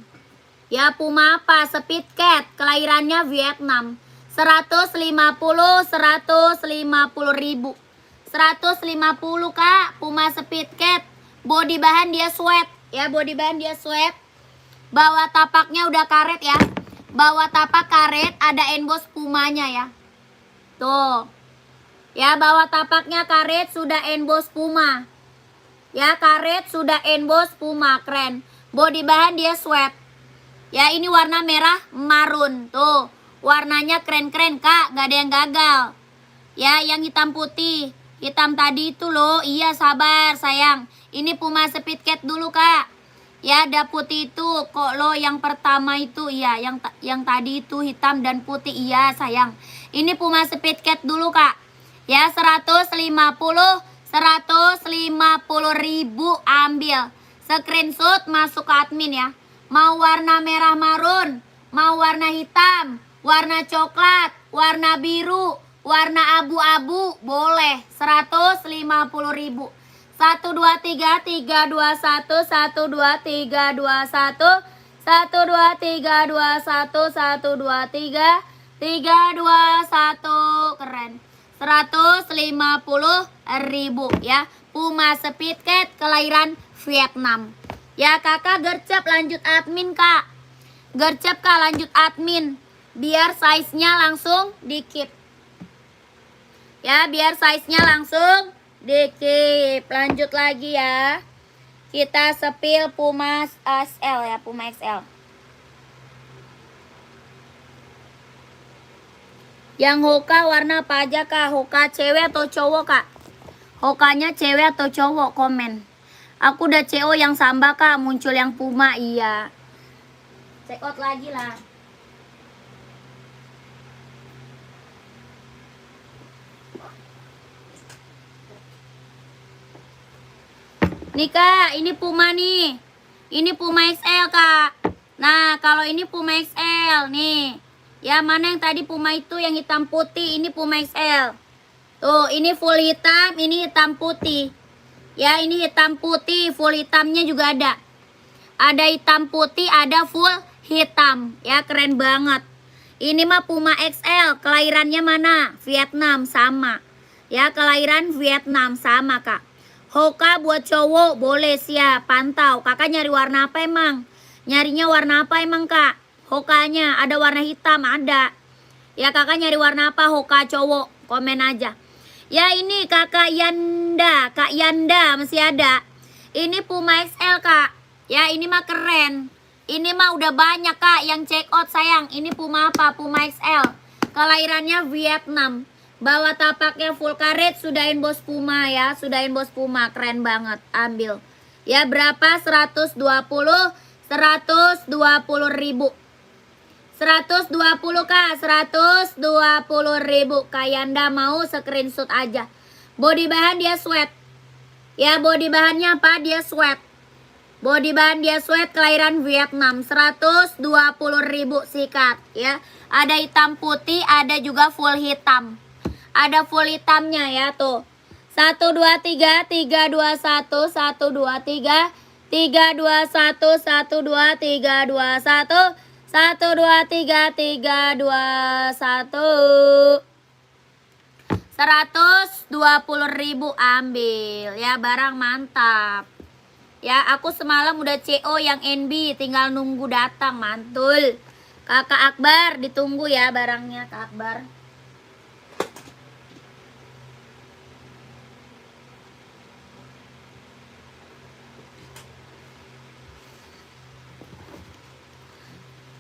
A: Ya, Puma apa? Speedcat kelahirannya Vietnam. 150.000. 150, Kak. Puma Speedcat. Body bahan dia sweat. Ya, body bahan dia sweat. Bawah tapaknya udah karet ya. Bawah tapak karet, ada emboss Pumanya ya. Tuh. Ya, bawah tapaknya karet sudah emboss Puma. Ya, karet sudah emboss Puma, keren. Body bahan dia sweat. Ya, ini warna merah marun. Tuh, warnanya keren-keren, Kak. Gak ada yang gagal. Ya, yang hitam putih. Hitam tadi itu loh. Iya, sabar, sayang. Ini Puma Speedcat dulu, Kak. Ya, ada putih itu. Kok lo yang pertama itu, iya. Yang tadi itu hitam dan putih. Iya, sayang. Ini Puma Speedcat dulu, Kak. Ya, 150.000 ambil. Screenshot masuk ke admin ya. Mau warna merah marun, mau warna hitam, warna coklat, warna biru, warna abu-abu, boleh. 150.000. 1 2 3 3 2 1 1 2 3 2 1 1 2 3 2 1 1 2 3 3 2 1. Keren. 150.000 ya. Puma Speedcat kelahiran Vietnam. Ya, Kakak gercep lanjut admin, Kak. Gercep, Kak, lanjut admin. Biar size-nya langsung di keep. Ya, biar size-nya langsung dikit. Lanjut lagi ya. Kita sepil Puma XL ya, Puma XL. Yang Hoka warna apa aja kak? Hoka cewek atau cowok kak? Hokanya cewek atau cowok? Komen. Aku udah CO yang Samba kak, muncul yang Puma. Iya. Check out lagi lah. Nih kak, ini Puma nih. Ini Puma XL kak. Nah kalau ini Puma XL nih. Ya mana yang tadi Puma itu yang hitam putih. Ini Puma XL. Tuh ini full hitam, ini hitam putih. Ya ini hitam putih, full hitamnya juga ada. Ada hitam putih, ada full hitam. Ya keren banget. Ini mah Puma XL. Kelahirannya mana? Vietnam sama. Ya kelahiran Vietnam sama kak. Hoka buat cowok boleh siap. Pantau. Kakak nyari warna apa emang? Nyarinya warna apa emang kak? Hokanya ada warna hitam ada. Ya kakak nyari warna apa Hoka cowok? Komen aja. Ya ini kakak Yanda. Kak Yanda masih ada. Ini Puma XL kak. Ya ini mah keren. Ini mah udah banyak kak yang check out sayang. Ini Puma apa? Puma XL. Kelahirannya Vietnam. Bawa tapaknya full karet. Sudahin bos Puma ya. Sudahin bos Puma. Keren banget. Ambil. Ya berapa? 120 ribu. 120 kak, 120 ribu. Kak Yanda mau screenshot aja. Body bahan dia sweat. Ya body bahannya apa? Dia sweat. Body bahan dia sweat kelahiran Vietnam. 120 ribu sikat ya. Ada hitam putih, ada juga full hitam. Ada full hitamnya ya tuh. 1 2 3 3 2 1 1 2 3 3 2 1 1 2 3 2 1 1 2 3 3 2 1 120 ribu ambil ya barang mantap. Ya aku semalam udah CO yang NB tinggal nunggu datang mantul. Kakak Akbar ditunggu ya barangnya Kak Akbar.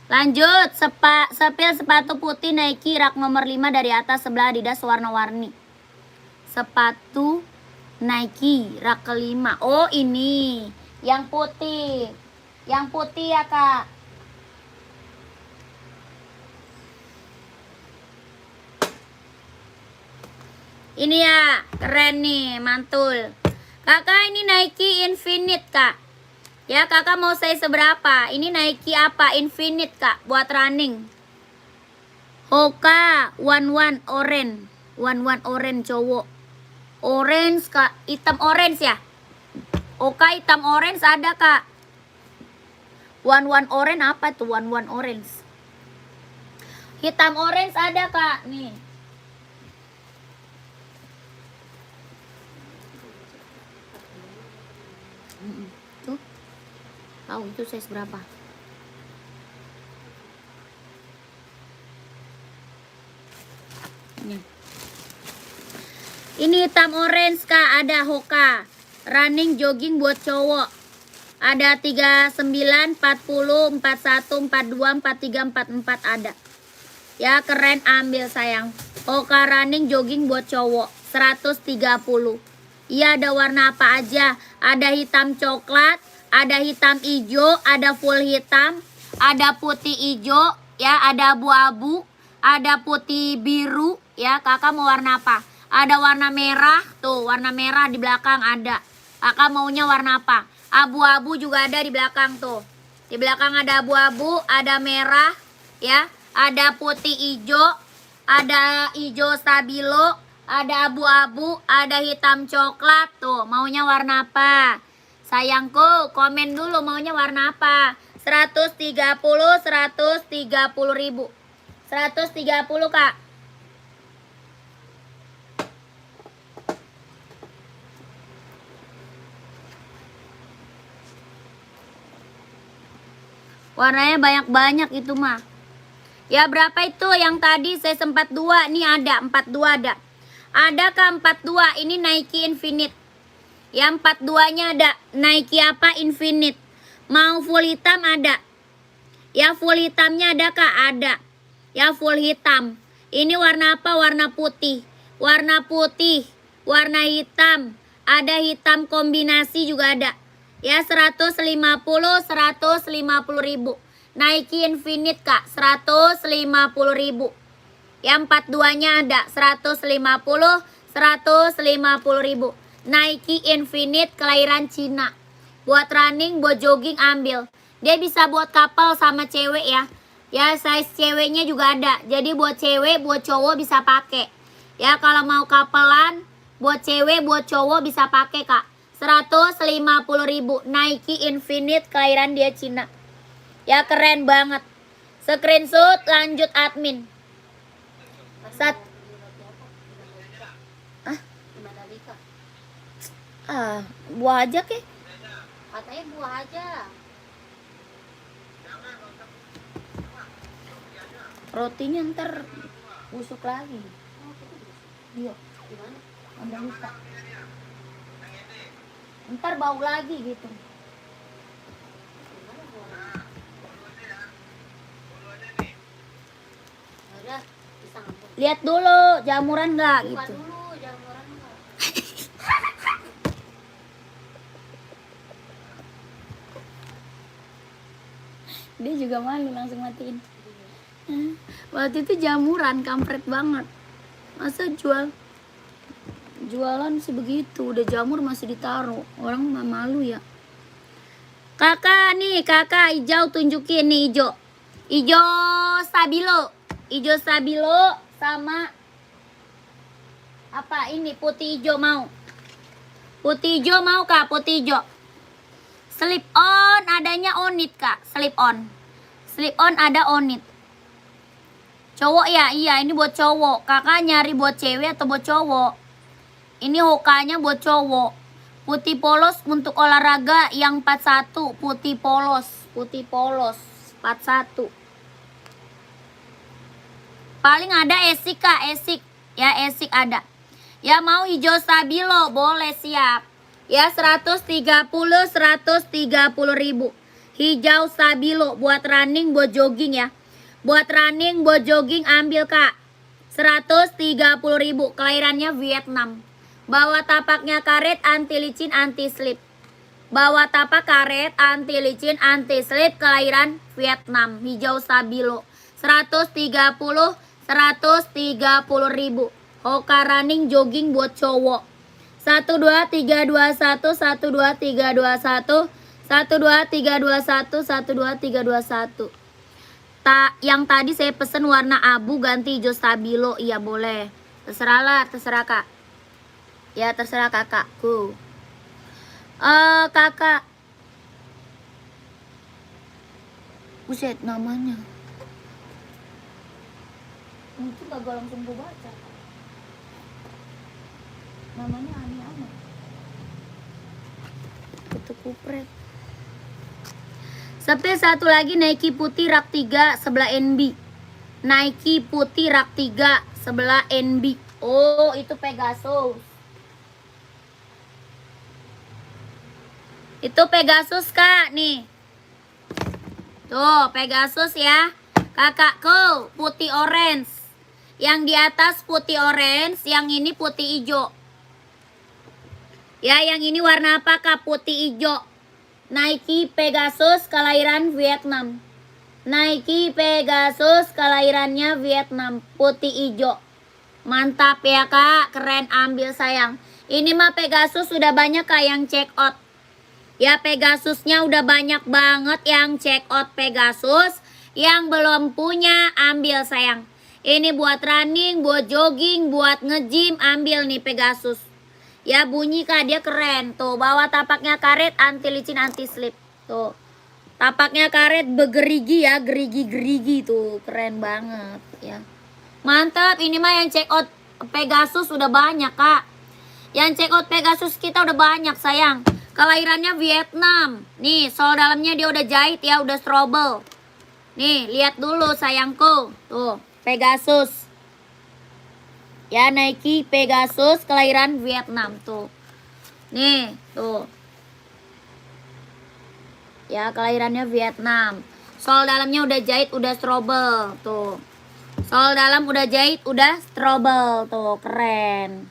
A: Lanjut, sepil sepatu putih Nike rak nomor 5 dari atas sebelah Adidas warna-warni. Sepatu Nike rak kelima. Oh ini, yang putih. Yang putih ya kak. Ini ya, keren nih, mantul. Kakak ini Nike Infinite kak. Ya kakak mau saya seberapa? Ini Nike apa? Infinite kak buat running. Hoka one orange. One orange cowok. Orange kak. Hitam orange ya? Hoka hitam orange ada kak. One orange apa tuh? One orange. Hitam orange ada kak. Nih. Tuh. Tahu itu size berapa? Ini hitam orange kak, ada Hoka. Running jogging buat cowok. Ada 39, 40, 41, 42, 43, 44 ada. Ya keren ambil sayang. Hoka running jogging buat cowok 130. Iya ada warna apa aja? Ada hitam coklat, ada hitam hijau, ada full hitam, ada putih hijau, ya ada abu-abu, ada putih biru, ya kakak mau warna apa? Ada warna merah, tuh warna merah di belakang ada. Kakak maunya warna apa? Abu-abu juga ada di belakang tuh. Di belakang ada abu-abu, ada merah, ya, ada putih hijau, ada hijau stabilo, ada abu-abu, ada hitam coklat tuh. Maunya warna apa? Sayangku, komen dulu maunya warna apa? 130 ribu. 130 kak. Warnanya banyak-banyak itu mah. Ya berapa itu yang tadi saya sempat 2, nih ada 42 ada. Ada Kak 42, ini Nike Infinite. Yang 42-nya ada Nike apa Infinite. Mau full hitam ada. Ya full hitamnya ada Kak, ada. Ya full hitam. Ini warna apa? Warna putih. Warna putih, warna hitam. Ada hitam kombinasi juga ada. Ya 150 ribu. Nike Infinite Kak, 150 ribu. Yang 42-nya ada 150 ribu. Nike Infinite kelahiran Cina. Buat running, buat jogging ambil. Dia bisa buat couple sama cewek ya. Ya size ceweknya juga ada. Jadi buat cewek, buat cowok bisa pakai. Ya kalau mau couplean, buat cewek, buat cowok bisa pakai Kak. 150 ribu. Nike Infinite kelahiran dia Cina. Ya keren banget. Screenshot lanjut admin. Buah aja ke?
B: Katanya buah aja.
A: Rotinya ntar busuk lagi. Iya.
B: Gimana?
A: Anda lupa. Ntar bau lagi gitu.
B: Gimana buah? Udah, bisa ngampun.
A: Lihat dulu jamuran nggak
B: Buka
A: gitu.
B: dulu jamuran enggak.
A: Dia juga malu langsung matiin. Waktu itu jamuran kampret banget. Masa jualan sebegitu, udah jamur masih ditaruh. Orang mah malu ya. Kakak nih, kakak hijau tunjukin nih hijau. Hijau stabilo. Hijau stabilo sama apa ini putih hijau mau. Putih hijau mau Kak, putih hijau. Slip on adanya onit Kak, slip on. Slip on ada onit. Cowok ya, iya ini buat cowok. Kakak nyari buat cewek atau buat cowok? Ini hokanya buat cowok. Putih polos untuk olahraga yang 41. Putih polos 41. Paling ada esik Kak, esik. Ya esik ada. Ya mau hijau stabilo boleh siap. Ya 130 ribu. Hijau stabilo buat running, buat jogging ya. Buat running, buat jogging ambil Kak. 130 ribu. Kelahirannya Vietnam. Bawa tapaknya karet, anti licin, anti slip. Bawa tapak karet, anti licin, anti slip. Kelahiran Vietnam. Hijau stabilo. 130 ribu. Hoka running, jogging buat cowok. 12321 12321 12321 12321. Yang tadi saya pesen warna abu ganti hijau stabilo. Iya boleh. Terserah lah, terserah Kak. Ya terserah kakakku. Kakak. Buset namanya. Itu kagak langsung gue baca. Namanya aneh amat. Itu kupret. Sampai satu lagi Nike putih rak 3 sebelah NB. Nike putih rak 3 sebelah NB. Oh itu Pegasus. Itu Pegasus Kak nih. Tuh Pegasus ya. Kakakku putih orange. Yang di atas putih orange, yang ini putih hijau. Ya yang ini warna apa Kak? Putih hijau. Nike Pegasus kelahiran Vietnam. Nike Pegasus kelahirannya Vietnam. Putih hijau. Mantap ya Kak. Keren ambil sayang. Ini mah Pegasus sudah banyak Kak yang check out. Ya Pegasusnya udah banyak banget yang check out Pegasus. Yang belum punya ambil sayang. Ini buat running, buat jogging, buat nge-gym ambil nih Pegasus. Ya bunyi Kak dia keren. Tuh bawa tapaknya karet, anti licin, anti slip. Tuh tapaknya karet begerigi ya, gerigi-gerigi tuh keren banget ya. Mantap, ini mah yang check out Pegasus udah banyak Kak. Yang check out Pegasus kita udah banyak sayang. Kelahirannya Vietnam. Nih, sol dalamnya dia udah jahit ya, udah strobel. Nih, lihat dulu sayangku. Tuh, Pegasus. Ya, Nike Pegasus kelahiran Vietnam tuh. Nih, tuh. Ya, kelahirannya Vietnam. Sol dalamnya udah jahit, udah strobel tuh. Sol dalam udah jahit, udah strobel tuh, keren.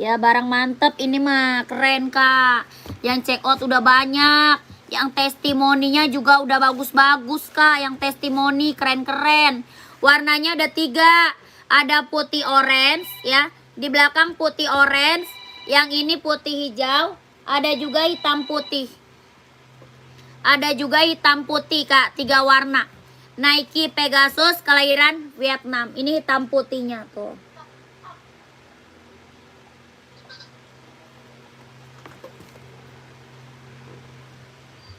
A: Ya, barang mantep ini mah, keren Kak. Yang check out udah banyak. Yang testimoninya juga udah bagus-bagus Kak. Yang testimoni keren-keren. Warnanya ada 3. Ada putih orange ya. Di belakang putih orange. Yang ini putih hijau. Ada juga hitam putih. Ada juga hitam putih Kak. 3 warna. Nike Pegasus kelahiran Vietnam. Ini hitam putihnya tuh.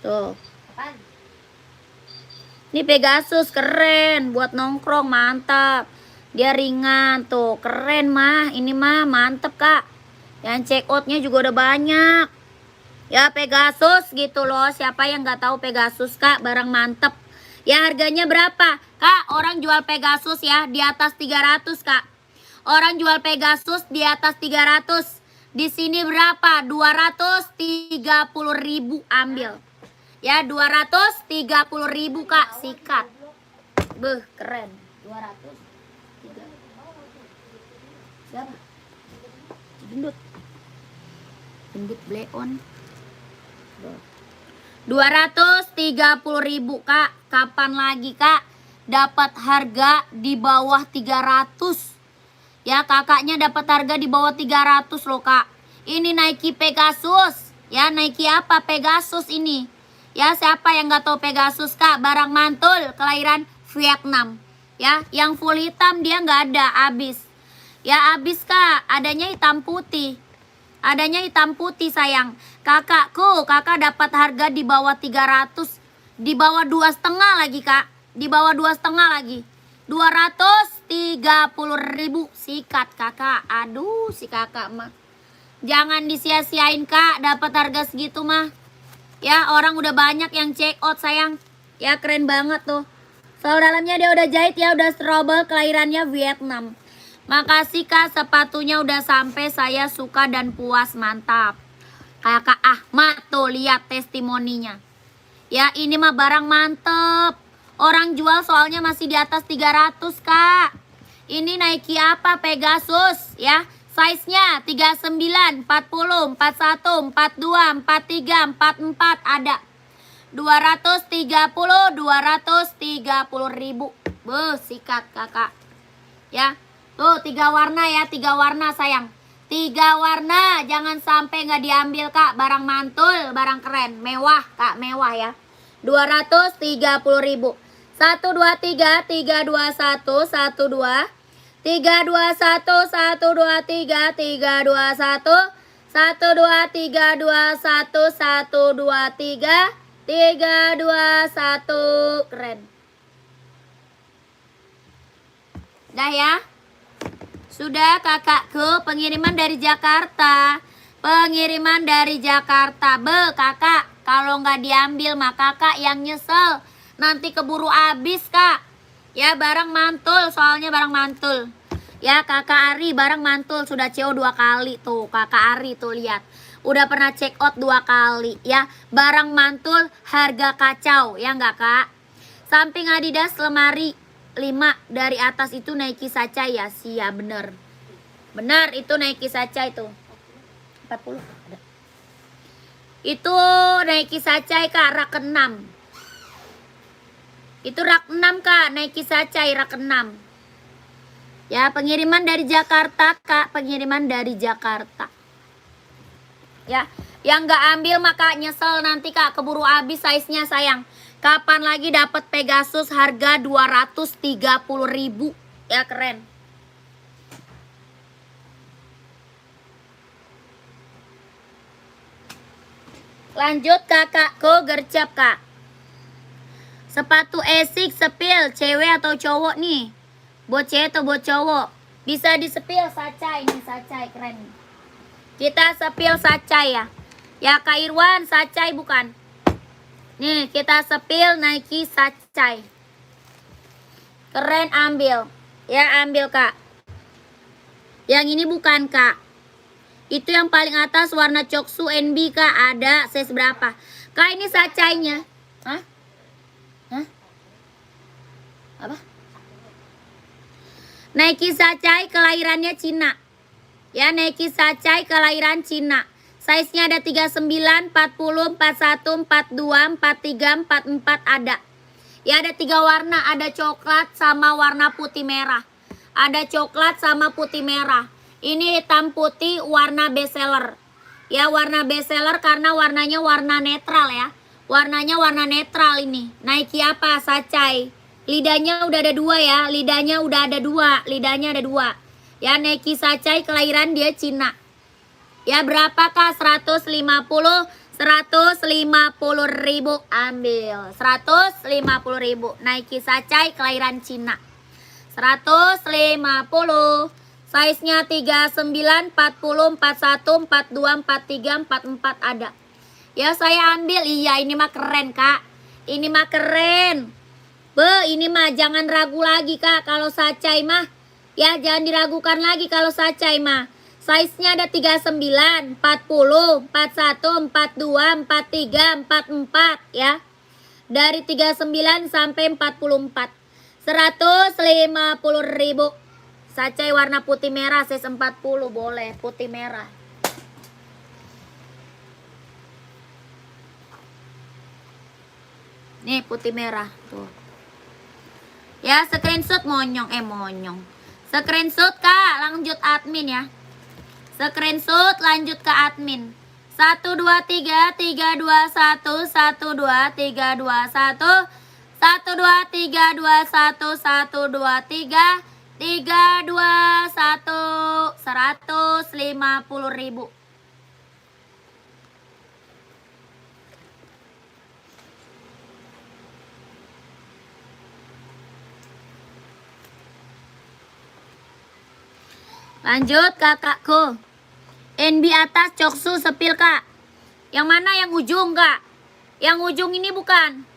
A: Tuh. Ini Pegasus keren buat nongkrong, mantap. Dia ringan tuh, keren mah. Ini mah mantep Kak. Yang check outnya juga udah banyak. Ya Pegasus gitu loh. Siapa yang nggak tahu Pegasus Kak, barang mantep. Ya harganya berapa? Kak, orang jual Pegasus ya di atas 300 Kak. Orang jual Pegasus di atas 300. Di sini berapa? 230.000 ambil. Ya 230.000 Kak, sikat. Beh, keren. 200. Siapa? Gendut. Gendut bleon. 230.000 Kak. Kapan lagi Kak dapat harga di bawah 300? Ya, kakaknya dapat harga di bawah 300 loh Kak. Ini Nike Pegasus. Ya, Nike apa? Pegasus ini. Ya, siapa yang nggak tahu Pegasus Kak? Barang mantul kelahiran Vietnam. Ya, yang full hitam dia nggak ada, habis. Ya, habis Kak. Adanya hitam putih. Adanya hitam putih sayang. Kakakku, kakak dapat harga di bawah 300. Di bawah 2,5 lagi Kak. Di bawah 2,5 lagi. 230.000 sikat Kakak. Aduh, si kakak mah. Jangan disia-siain Kak, dapat harga segitu mah. Ya, orang udah banyak yang check out sayang. Ya, keren banget tuh. Sol dalamnya dia udah jahit ya, udah strobel, kelahirannya Vietnam. Makasih Kak, sepatunya udah sampai, saya suka dan puas, mantap. Kayak Kak Ahmad tuh, lihat testimoninya. Ya, ini mah barang mantep. Orang jual soalnya masih di atas 300 Kak. Ini Nike apa? Pegasus ya. Size-nya 39, 40, 41, 42, 43, 44 ada. 230.000. Beuh, sikat Kakak. Ya. Tuh 3 warna ya, 3 warna sayang. 3 warna, jangan sampai nggak diambil Kak. Barang mantul, barang keren, mewah Kak, mewah ya. 230.000. 1 2 3 3 2 1 1 2 3 2 1 1 2 3 3 2 1 1 2 3 2 1 1 2 3 3 2 1. Keren. Dah ya. Sudah kakakku, pengiriman dari Jakarta. Pengiriman dari Jakarta. Be kakak, kalau nggak diambil mah kakak yang nyesel. Nanti keburu habis Kak. Ya, barang mantul, soalnya barang mantul. Ya, Kakak Ari barang mantul, sudah CO 2 kali tuh. Kakak Ari tuh lihat. Udah pernah check out 2 kali ya. Barang mantul, harga kacau, ya enggak Kak? Samping Adidas lemari 5, dari atas itu Nike Sacha ya. Sia, bener. Bener, itu Nike Sacha itu. 40 ada. Itu Nike Sacha Kak, rak 6. Itu rak 6 Kak, Nike Sacha rak 6. Ya, pengiriman dari Jakarta Kak, pengiriman dari Jakarta. Ya, yang nggak ambil maka nyesel nanti Kak, keburu habis size-nya sayang. Kapan lagi dapat Pegasus harga 230.000? Ya, keren. Lanjut kakakku, gercep Kak. Sepatu Asics sepil, cewek atau cowok nih? Buat cewek atau buat cowok? Bisa disepil Sacha, ini Sacha keren. Kita sepil Sacha ya. Ya Kak Irwan, Sacha bukan? Nih, kita sepil Nike Sacha. Keren, ambil. Ya, ambil Kak. Yang ini bukan Kak. Itu yang paling atas warna coksu NB Kak. Ada size berapa? Kak ini sacainya. Hah? Hah? Apa? Nike Sacai kelahirannya Cina. Ya, Nike Sacai kelahiran Cina. Size-nya ada 39, 40, 41, 42, 43, 44 ada. Ya, ada 3 warna, ada coklat sama warna putih merah. Ada coklat sama putih merah. Ini hitam putih warna bestseller. Ya, warna bestseller karena warnanya warna netral ya. Warnanya warna netral ini. Nike apa? Sacai. Lidahnya udah ada 2 ya. Lidahnya udah ada 2. Lidahnya ada 2. Ya, Nike Sacai kelahiran dia Cina. Ya, berapakah? 150. 150 ribu. Ambil 150 ribu. Nike Sacai kelahiran Cina. 150. Size-nya 39, 40, 41, 42, 43, 44 ada. Ya, saya ambil. Iya, ini mah keren Kak. Ini mah keren. Ini mah jangan ragu lagi Kak. Kalau Sacai mah ya jangan diragukan lagi kalau Sacai mah. Size-nya ada 39, 40, 41, 42, 43, 44 ya. Dari 39 sampai 44. 150 ribu. Sacai warna putih merah size 40 boleh. Putih merah. Nih putih merah tuh. Ya, screenshot monyong. Screenshot Kak, lanjut admin ya. Screenshot lanjut ke admin. 1 2 3 3 2 1 1 2 3 2 1 1 2 3 2 1 1 2 3 3 2 1 150 ribu. Lanjut kakakku. NB atas coksu sepil Kak. Yang mana yang ujung Kak? Yang ujung ini bukan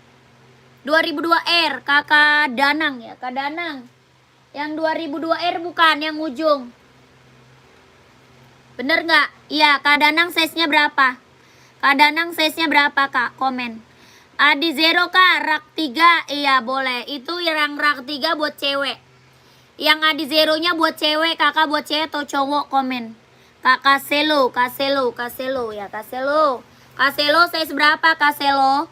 A: 2002R Kakak Danang ya, Kak Danang. Yang 2002R bukan yang ujung. Bener nggak? Iya, Kak Danang size-nya berapa? Kak Danang size-nya berapa Kak? Komen. Adi Zero Kak, rak 3. Iya boleh. Itu yang rak 3 buat cewek. Yang Adi Zero-nya buat cewek, kakak buat cewek atau cowok komen. Kakak Selo ya, Kaselo size berapa Kaselo?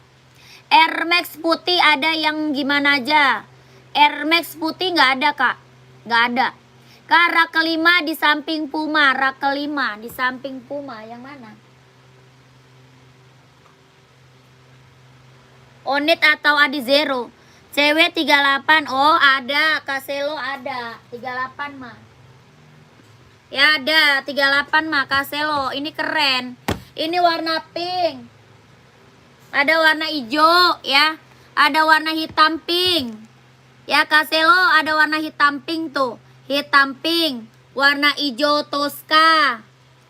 A: Air Max putih ada yang gimana aja? Air Max putih nggak ada Kak, nggak ada. Kak, rak kelima di samping Puma, rak kelima di samping Puma yang mana? Onit atau Adi Zero? Cewek 38. Oh ada, Kaselo ada 38 mah. Ya ada 38 mah Kaselo. Ini keren. Ini warna pink. Ada warna hijau ya. Ada warna hitam pink. Ya Kaselo ada warna hitam pink tuh. Hitam pink. Warna hijau Tosca.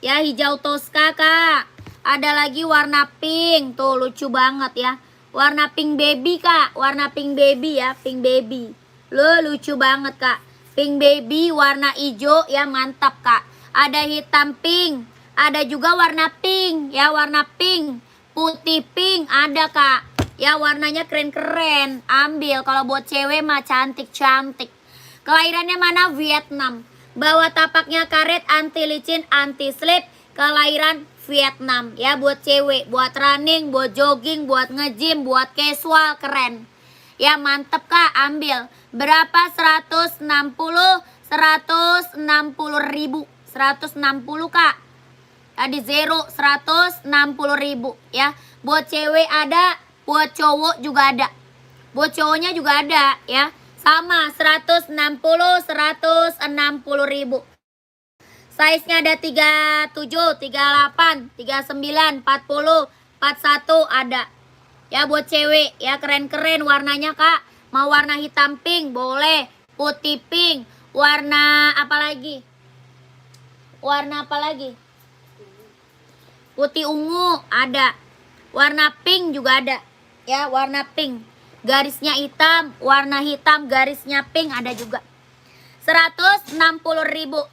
A: Ya hijau Tosca Kak. Ada lagi warna pink. Tuh lucu banget ya. Warna pink baby Kak, warna pink baby ya, pink baby. Lo lucu banget Kak. Pink baby warna hijau ya, mantap Kak. Ada hitam pink, ada juga warna pink ya, warna pink. Putih pink ada Kak. Ya warnanya keren-keren. Ambil kalau buat cewek mah cantik-cantik. Kelahirannya mana? Vietnam. Bawa tapaknya karet, anti licin, anti slip. Kelahiran Vietnam ya, buat cewek, buat running, buat jogging, buat nge-gym, buat casual, keren ya, mantep Kak. Ambil berapa? 160 ribu. 160 Kak. Tadi Zero 160 ribu ya. Buat cewek ada, buat cowok juga ada. Buat cowoknya juga ada ya. Sama 160 ribu. Size-nya ada 37, 38, 39, 40, 41 ada. Ya buat cewek ya, keren-keren warnanya Kak. Mau warna hitam pink boleh, putih pink, warna apa lagi? Warna apa lagi? Putih ungu ada. Warna pink juga ada. Ya, warna pink. Garisnya hitam, warna hitam, garisnya pink ada juga. 160.000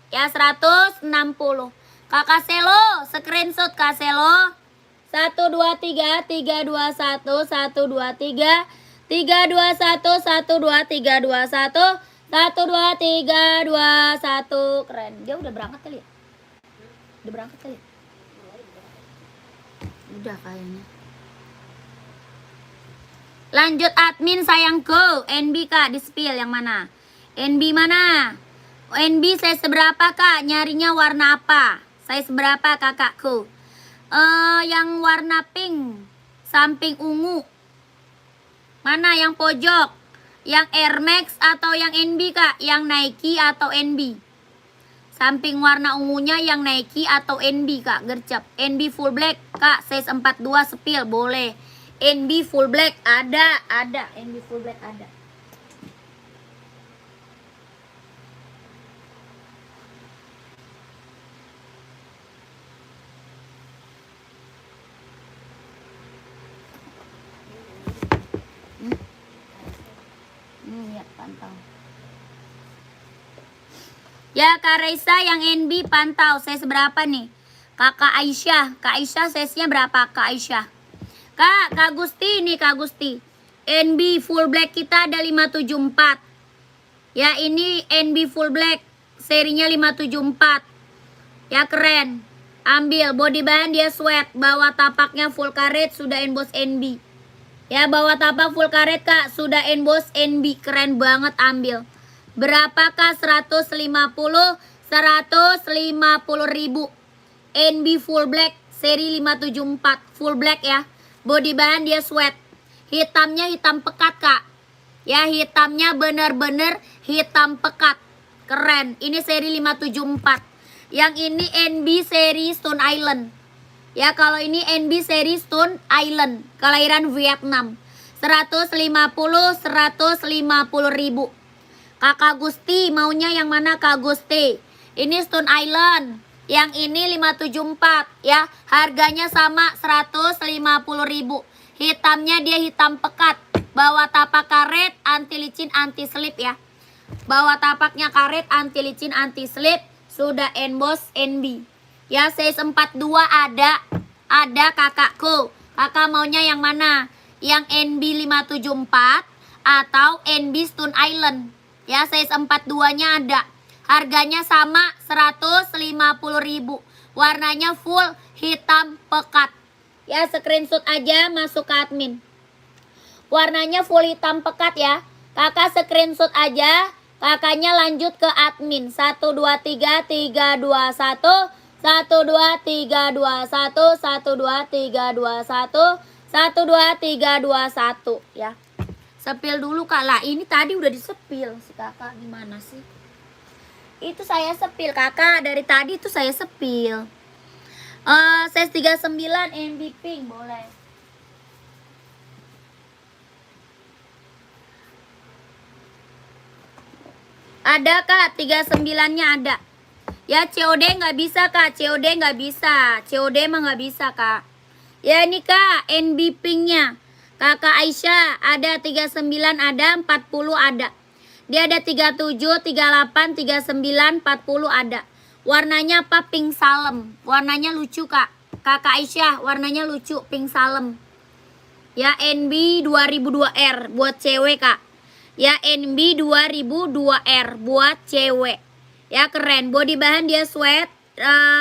A: ya, 160. Kakak Selo, screenshot Kak Selo. 123 321 123 321 123 123 123 21. Keren. Dia udah berangkat kali ya? Udah berangkat kali ya? Udah kayaknya. Lanjut admin sayangku. NB Kak, di spill yang mana? NB mana? NB saya seberapa Kak? Nyarinya warna apa? Saya seberapa kakakku? Yang warna pink, samping ungu. Mana yang pojok? Yang Air Max atau yang NB Kak? Yang Nike atau NB? Samping warna ungunya yang Nike atau NB Kak? Gercep. NB full black Kak, size 42 spill boleh. NB full black ada. NB full black ada. Ya, pantau. Ya Kak Reisa yang NB pantau. Saya seberapa nih? Kakak Aisyah. Kak Aisyah size-nya berapa Kak Aisyah? Kak Gusti nih Kak Gusti. NB full black kita ada 574. Ya ini NB full black. Serinya 574. Ya keren. Ambil body bahan dia sweat. Bawah tapaknya full karet sudah emboss NB. Ya bawah tapak full karet Kak, sudah emboss NB, keren banget ambil. Berapakah 150 ribu. NB full black seri 574 full black ya. Body bahan dia sweat. Hitamnya hitam pekat Kak. Ya hitamnya bener-bener hitam pekat. Keren. Ini seri 574. Yang ini NB seri Stone Island. Ya kalau ini NB seri Stone Island, kelahiran Vietnam. 150 ribu. Kakak Gusti maunya yang mana Kak Gusti? Ini Stone Island. Yang ini 574 ya. Harganya sama 150 ribu. Hitamnya dia hitam pekat. Bawah tapak karet, anti licin, anti slip ya. Bawah tapaknya karet, anti licin, anti slip. Sudah emboss NB. Ya size 42 ada kakakku. Kakak maunya yang mana? Yang NB 574 atau NB Stone Island. Ya size 42-nya ada. Harganya sama 150 ribu. Warnanya full hitam pekat. Ya screenshot aja masuk ke admin. Warnanya full hitam pekat ya. Kakak screenshot aja. Kakaknya lanjut ke admin. 1 2 3 3 2 1 1 2 3 2 1 1 2 3 2 1 1 2 3 2 1 ya. Sepil dulu Kak lah. Ini tadi udah disepil si kakak, gimana sih? Itu saya sepil kakak, dari tadi itu saya sepil. Size 39 NB pink boleh. Ada Kak, 39-nya ada. Ya COD nggak bisa Kak, COD nggak bisa. COD mah nggak bisa Kak. Ya ini Kak, NB pinknya. Kakak Aisyah ada 39, ada 40 ada. Dia ada 37, 38, 39, 40 ada. Warnanya apa? Pink salem. Warnanya lucu Kak. Kakak Aisyah warnanya lucu, pink salem. Ya NB 2002R buat cewek Kak. Ya NB 2002R buat cewek. Ya keren, body bahan dia sweat,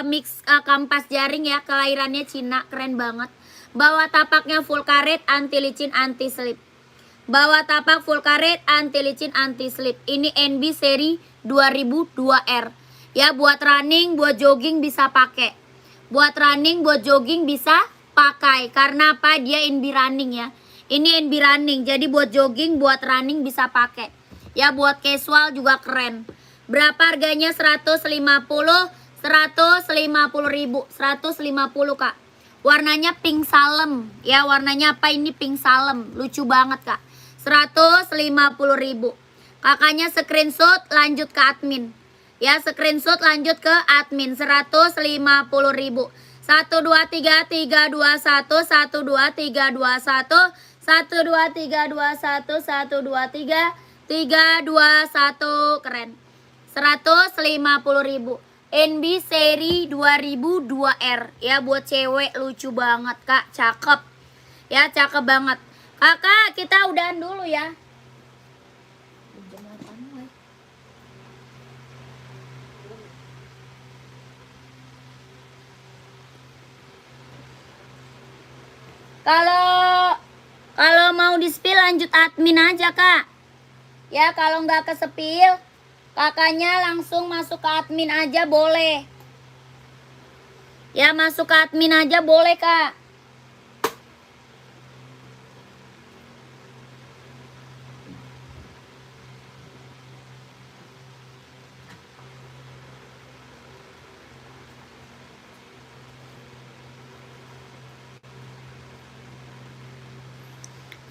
A: mix kampas jaring ya, kelahirannya Cina, keren banget. Bawah tapaknya full karet, anti licin, anti slip. Bawah tapak full karet, anti licin, anti slip. Ini NB seri 2002R. Ya buat running, buat jogging bisa pakai. Buat running, buat jogging bisa pakai. Karena apa? Dia NB running ya. Ini NB running, jadi buat jogging, buat running bisa pakai. Ya buat casual juga keren. Berapa harganya? 150 ribu. 150 Kak. Warnanya pink salem. Ya warnanya apa ini? Pink salem. Lucu banget Kak. 150 ribu. Kakaknya screenshot lanjut ke admin. Ya screenshot lanjut ke admin. 150 ribu. 1 2 3 3 2 1 1 2 3 2 1 1 2 3 2 1 1 2 3 3 2 1 keren. 150.000. NB seri 2002R ya, buat cewek, lucu banget Kak, cakep. Ya, cakep banget. Kakak, kita udahan dulu ya. Kalau mau di-spill lanjut admin aja, Kak. Ya, kalau nggak ke spill, kakaknya langsung masuk ke admin aja boleh. Ya, masuk ke admin aja boleh, Kak.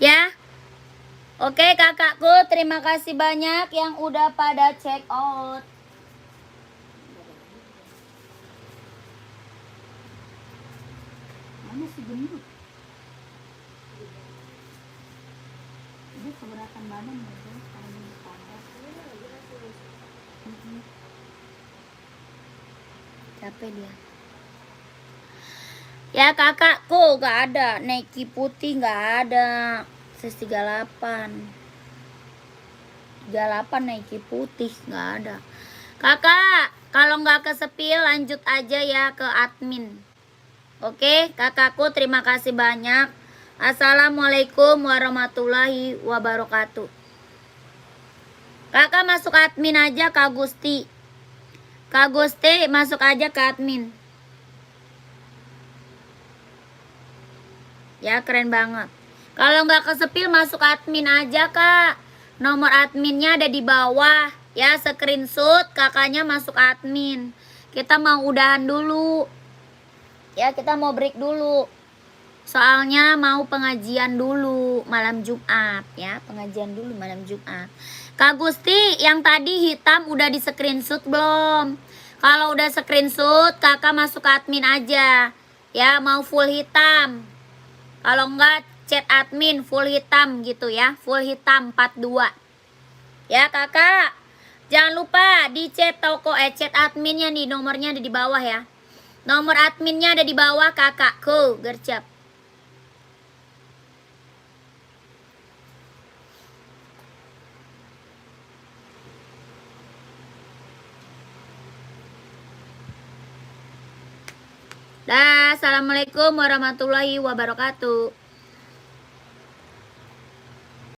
A: Ya. Oke, kakakku, terima kasih banyak yang udah pada check out. Mana sih gendut? Dia keberatan badan bagus karena di pangkat. Capek dia. Ya kakakku gak ada, Nike putih gak ada. Size 38 Nike putih gak ada. Kakak, kalau gak ke spill lanjut aja ya ke admin. Oke, kakakku, terima kasih banyak. Assalamualaikum warahmatullahi wabarakatuh. Kakak masuk admin aja, Kak Gusti. Kak Gusti masuk aja ke admin. Ya, keren banget. Kalau nggak ke spill masuk admin aja, Kak. Nomor adminnya ada di bawah. Ya, screenshot, kakaknya masuk admin. Kita mau udahan dulu. Ya, kita mau break dulu. Soalnya mau pengajian dulu malam Jumat. Ya, pengajian dulu malam Jumat. Kak Gusti, yang tadi hitam udah di screenshot belum? Kalau udah screenshot, kakak masuk admin aja. Ya, mau full hitam. Kalau enggak chat admin full hitam gitu ya, full hitam 42. Ya kakak, jangan lupa di chat toko chat adminnya nih, nomornya ada di bawah ya. Nomor adminnya ada di bawah kakakku, gercep. Dah, assalamualaikum warahmatullahi wabarakatuh.